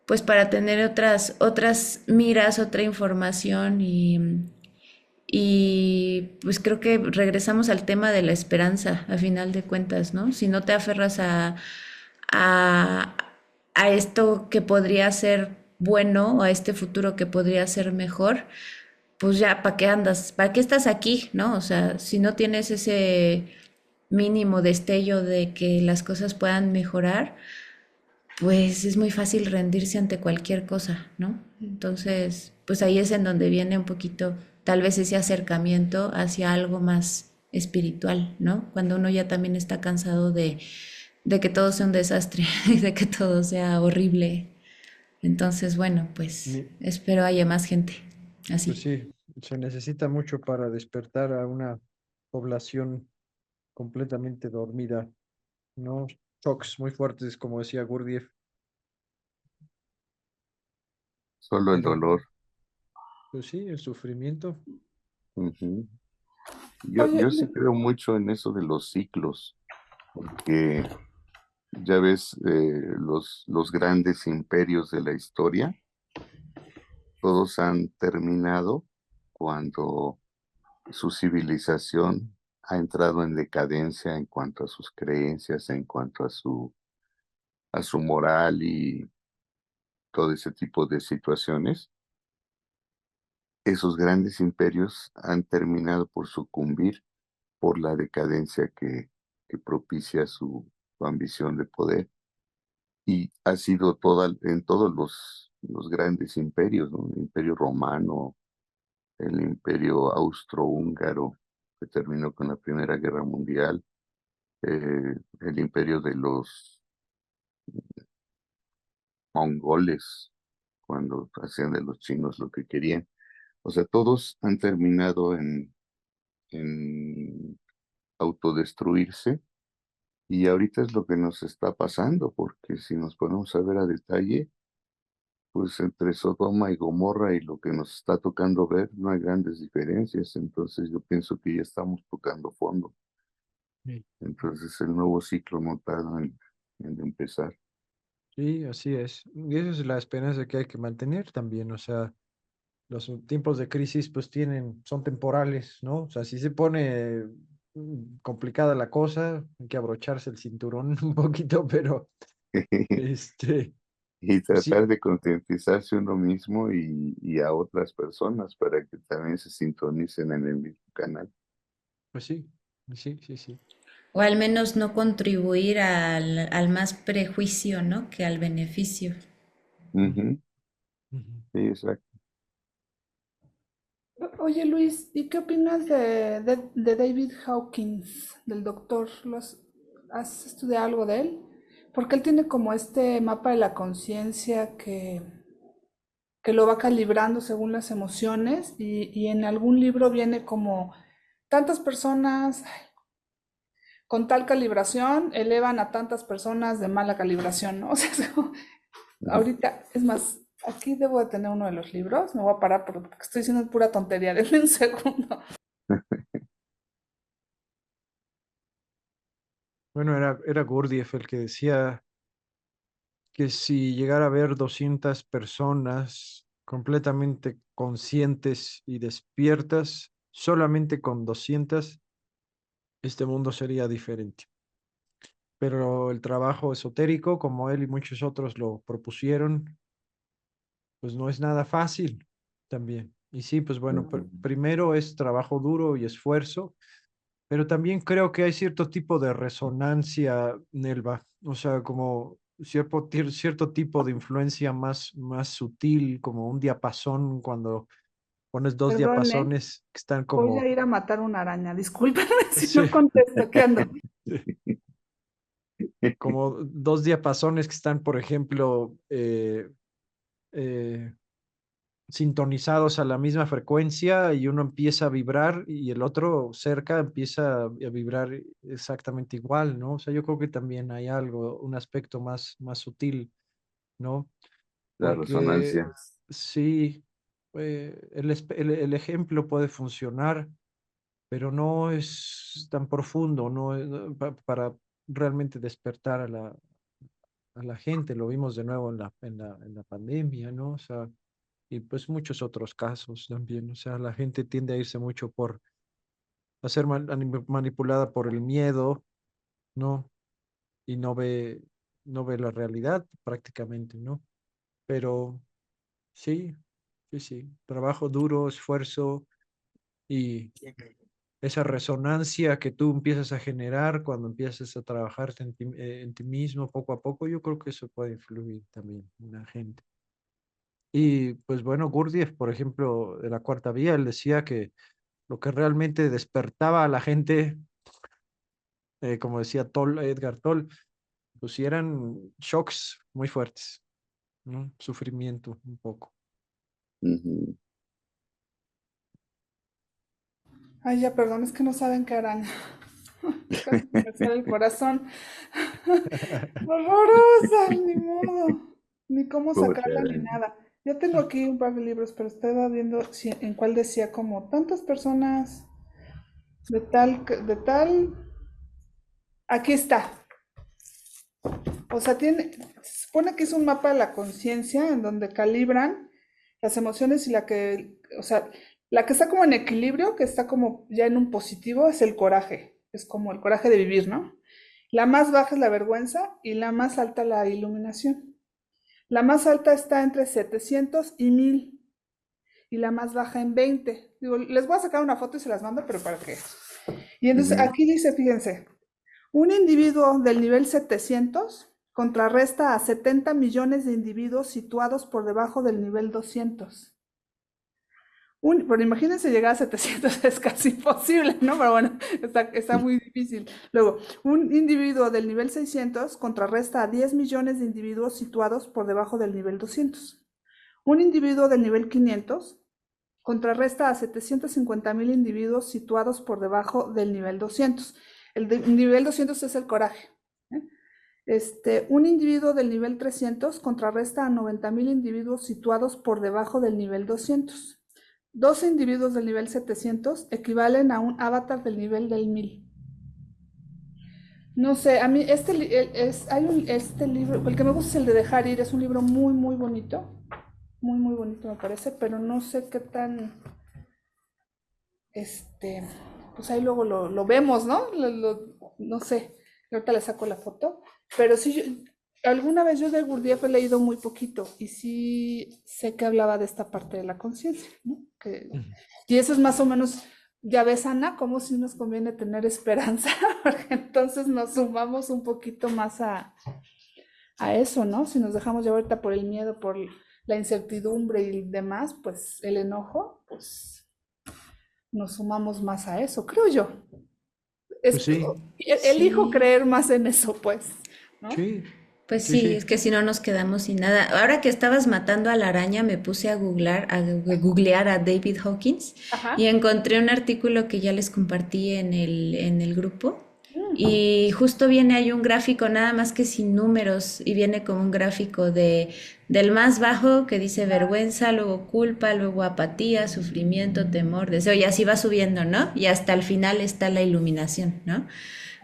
Pues para tener otras miras, otra información y pues creo que regresamos al tema de la esperanza, a final de cuentas, ¿no? Si no te aferras a, a esto que podría ser bueno, a este futuro que podría ser mejor, pues ya, ¿para qué andas? ¿Para qué estás aquí? ¿No? O sea, si no tienes ese mínimo destello de que las cosas puedan mejorar, pues es muy fácil rendirse ante cualquier cosa, ¿no? Entonces, pues ahí es en donde viene un poquito, tal vez ese acercamiento hacia algo más espiritual, ¿no? Cuando uno ya también está cansado de que todo sea un desastre y de que todo sea horrible. Entonces, bueno, pues Mi- espero haya más gente Pues así. sí, se necesita mucho para despertar a una población completamente dormida, ¿no? Shocks muy fuertes, como decía Gurdjieff, Solo el pero dolor. pues sí, el sufrimiento. Ujú. Oye, Yo sí creo mucho en eso de los ciclos, porque ya ves, los grandes imperios de la historia, todos han terminado cuando su civilización ha entrado en decadencia en cuanto a sus creencias, en cuanto a su moral y todo ese tipo de situaciones. Esos grandes imperios han terminado por sucumbir por la decadencia que propicia su ambición de poder. Y ha sido en todos los grandes imperios, ¿no? El imperio romano, el imperio austrohúngaro, que terminó con la Primera Guerra Mundial, el imperio de los mongoles, cuando hacían de los chinos lo que querían. O sea, todos han terminado en autodestruirse y ahorita es lo que nos está pasando, porque si nos ponemos a ver a detalle, pues entre Sodoma y Gomorra y lo que nos está tocando ver, no hay grandes diferencias. Entonces yo pienso que ya estamos tocando fondo. Sí, Entonces el nuevo ciclo no tarda en empezar. sí, así es. Y esa es la esperanza que hay que mantener también, o sea, los tiempos de crisis pues son temporales, ¿no? O sea, si se pone complicada la cosa, hay que abrocharse el cinturón un poquito, pero este, Y pues sí, tratar de concientizarse uno mismo y a otras personas para que también se sintonicen en el mismo canal. pues sí, sí, sí, sí. O al menos no contribuir al más prejuicio, ¿no? Que al beneficio. Ujú, Ujú, ujú. sí, exacto. oye Luis, ¿y qué opinas de David Hawkins, del doctor? ¿Has estudiado algo de él? Porque él tiene como este mapa de la conciencia que lo va calibrando según las emociones y en algún libro viene como tantas personas con tal calibración elevan a tantas personas de mala calibración, ¿no? O sea, Ujú. ahorita, es más, aquí debo de tener uno de los libros, me voy a parar porque estoy diciendo pura tontería, denme un segundo. Bueno, era Gurdjieff el que decía que si llegara a haber 200 personas completamente conscientes y despiertas, solamente con 200, este mundo sería diferente. Pero el trabajo esotérico, como él y muchos otros lo propusieron, pues no es nada fácil también. Y sí, pues bueno, Ujú. primero es trabajo duro y esfuerzo, pero también creo que hay cierto tipo de resonancia, Nelva. O sea, como cierto tipo de influencia más sutil, como un diapasón, cuando pones dos Perdone, diapasones que están voy a como, ir a matar una araña. Discúlpenme si sí, no contesto, ¿qué ando? como dos diapasones que están, por ejemplo, eh, sintonizados a la misma frecuencia y uno empieza a vibrar y el otro cerca empieza a vibrar exactamente igual, ¿no? O sea, yo creo que también hay algo, un aspecto más sutil, ¿no? La Porque resonancia. sí, el ejemplo puede funcionar, pero no es tan profundo, no es, para realmente despertar a la gente. Lo vimos de nuevo en la pandemia, ¿no? O sea, y pues muchos otros casos también. O sea, la gente tiende a irse mucho a ser manipulada por el miedo, ¿no? Y no ve la realidad prácticamente, ¿no? Pero sí, sí, sí. Trabajo duro, esfuerzo y esa resonancia que tú empiezas a generar cuando empiezas a trabajarte en ti mismo poco a poco, yo creo que eso puede influir también en la gente. Y pues bueno, Gurdjieff, por ejemplo, de la Cuarta Vía, él decía que lo que realmente despertaba a la gente, como decía Edgar Toll, pues sí eran shocks muy fuertes, ¿no? Sufrimiento un poco. Ujú. Ay, ya, perdón, es que no saben qué araña. Casi se me sale el corazón. Horrorosa, ni modo. Ni cómo Pobre sacarla ni araña. nada. Yo tengo aquí un par de libros, pero estaba viendo en cuál decía como tantas personas de tal. Aquí está. O sea, se supone que es un mapa de la conciencia en donde calibran las emociones y o sea, la que está como en equilibrio, que está como ya en un positivo, es el coraje. Es como el coraje de vivir, ¿no? La más baja es la vergüenza y la más alta la iluminación. La más alta está entre 700 y 1000 y la más baja en 20. Digo, les voy a sacar una foto y se las mando, pero ¿para qué? Y entonces Ujú, aquí dice, fíjense, un individuo del nivel 700 contrarresta a 70 millones de individuos situados por debajo del nivel 200. Pero imagínense llegar a 700, es casi imposible, ¿no? Pero bueno, está muy difícil. Luego, un individuo del nivel 600 contrarresta a 10 millones de individuos situados por debajo del nivel 200. Un individuo del nivel 500 contrarresta a 750.000 individuos situados por debajo del nivel 200. Nivel 200 es el coraje. Un individuo del nivel 300 contrarresta a 90.000 individuos situados por debajo del nivel 200. 12 individuos del nivel 700 equivalen a un avatar del nivel del 1000. No sé, a mí este libro, el que me gusta es el de Dejar Ir, es un libro muy, muy bonito, muy, muy bonito me parece, pero no sé qué tan, este, pues ahí luego lo vemos, ¿no? No sé, ahorita le saco la foto, pero sí, alguna vez yo de Gurdjieff he leído muy poquito y sí sé que hablaba de esta parte de la conciencia, ¿no? Ujú. Y eso es más o menos, ya ves, Ana, cómo sí nos conviene tener esperanza, porque entonces nos sumamos un poquito más a eso, ¿no? Si nos dejamos llevar ahorita por el miedo, por la incertidumbre y demás, pues el enojo, pues nos sumamos más a eso, creo yo. Pues sí, Elijo Sí. creer más en eso, pues, ¿no? sí, Pues sí, sí, es sí. que si no nos quedamos sin nada. Ahora que estabas matando a la araña, me puse a googlear a David Hawkins y Ajá. encontré un artículo que ya les compartí en el grupo. Mm. Y justo viene ahí un gráfico, nada más que sin números, y viene como un gráfico del más bajo que dice vergüenza, luego culpa, luego apatía, sufrimiento, temor, deseo, y así va subiendo, ¿no? Y hasta el final está la iluminación, ¿no?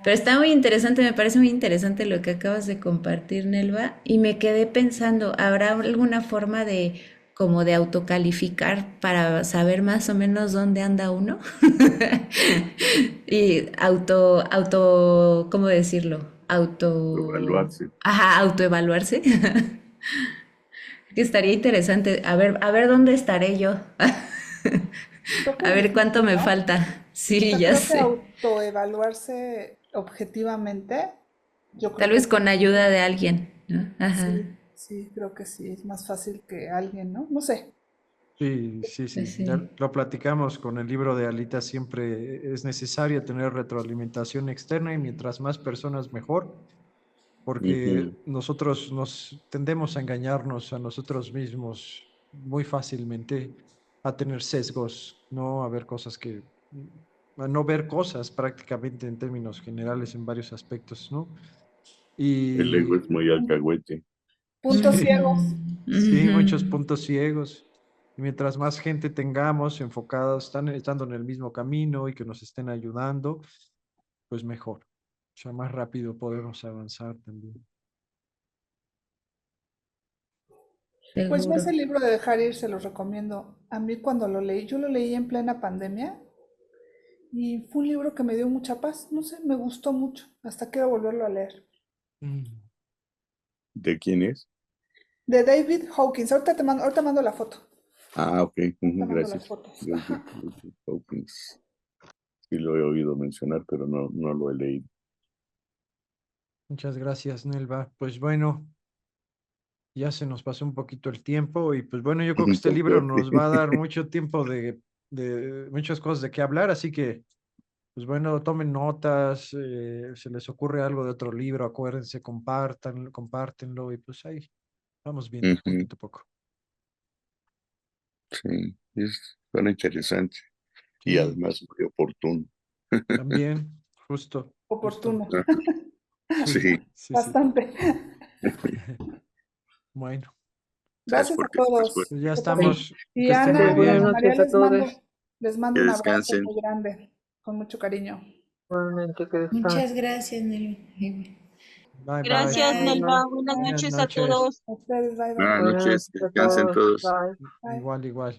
Pero está muy interesante, me parece muy interesante lo que acabas de compartir, Nelva, y me quedé pensando, ¿habrá alguna forma de como de autocalificar para saber más o menos dónde anda uno? Y ¿cómo decirlo? evaluarse. Ajá, autoevaluarse. Que estaría interesante, a ver dónde estaré yo, Está a muy ver difícil, cuánto me ¿no? falta. O Sí, sea, ya creo que sé. autoevaluarse objetivamente Yo creo Tal que vez con ayuda de alguien, ¿no? Ajá, sí, sí, creo que sí, es más fácil que alguien, ¿no? No sé. Sí, sí, pues sí. Ya sí. lo platicamos con el libro de Alita. Siempre es necesario tener retroalimentación externa y mientras más personas mejor, porque Ujú. nosotros nos tendemos a engañarnos a nosotros mismos muy fácilmente, a tener sesgos, ¿no? A ver cosas a no ver cosas prácticamente en términos generales en varios aspectos, ¿no? El ego Y es muy alcahuete. Puntos sí, ciegos. sí, muchos Ujú. puntos ciegos. Y mientras más gente tengamos enfocados, estando en el mismo camino y que nos estén ayudando, pues mejor. O sea, más rápido podemos avanzar también. Pues yo Seguro. ese libro de Dejar ir se los recomiendo. A mí cuando lo leí, yo lo leí en plena pandemia y fue un libro que me dio mucha paz. No sé, me gustó mucho. Hasta quiero volverlo a leer. Mm. ¿De quién es? De David Hawkins. Ahorita mando la foto. Ah, ok. Ahorita Ujú, mando las gracias. fotos. David, Ajá. David Hawkins. Sí lo he oído mencionar, pero no lo he leído. Muchas gracias, Nelva. Pues bueno, ya se nos pasó un poquito el tiempo y pues bueno, yo creo que este Qué libro fuerte. nos va a dar mucho tiempo de muchas cosas de qué hablar, así que pues bueno, tomen notas, se les ocurre algo de otro libro, acuérdense, compártenlo y pues ahí vamos viendo Ujú, poquito a poco. sí, suena interesante y Sí, además muy oportuno. también, justo, Oportuno. sí, Sí, sí, sí. Bastante. Bueno, ¿sabes Gracias a por qué? Pues todos. bueno, pues ya Que pasen. estamos, Y que estén Ana muy y Buenas Ana bien. María noches a todos. les mando que un abrazo descansen. muy grande, con mucho cariño. Igualmente que Muchas descansen. gracias, Nelly. Bye, bye. Gracias, Bye, Bye. bye. Nelva. Buenas Buenas noches a noches. todos. A ustedes, bye bye. Buenas Buenas noches, que noches a descansen todos. todos. Bye. Bye. Igual, igual.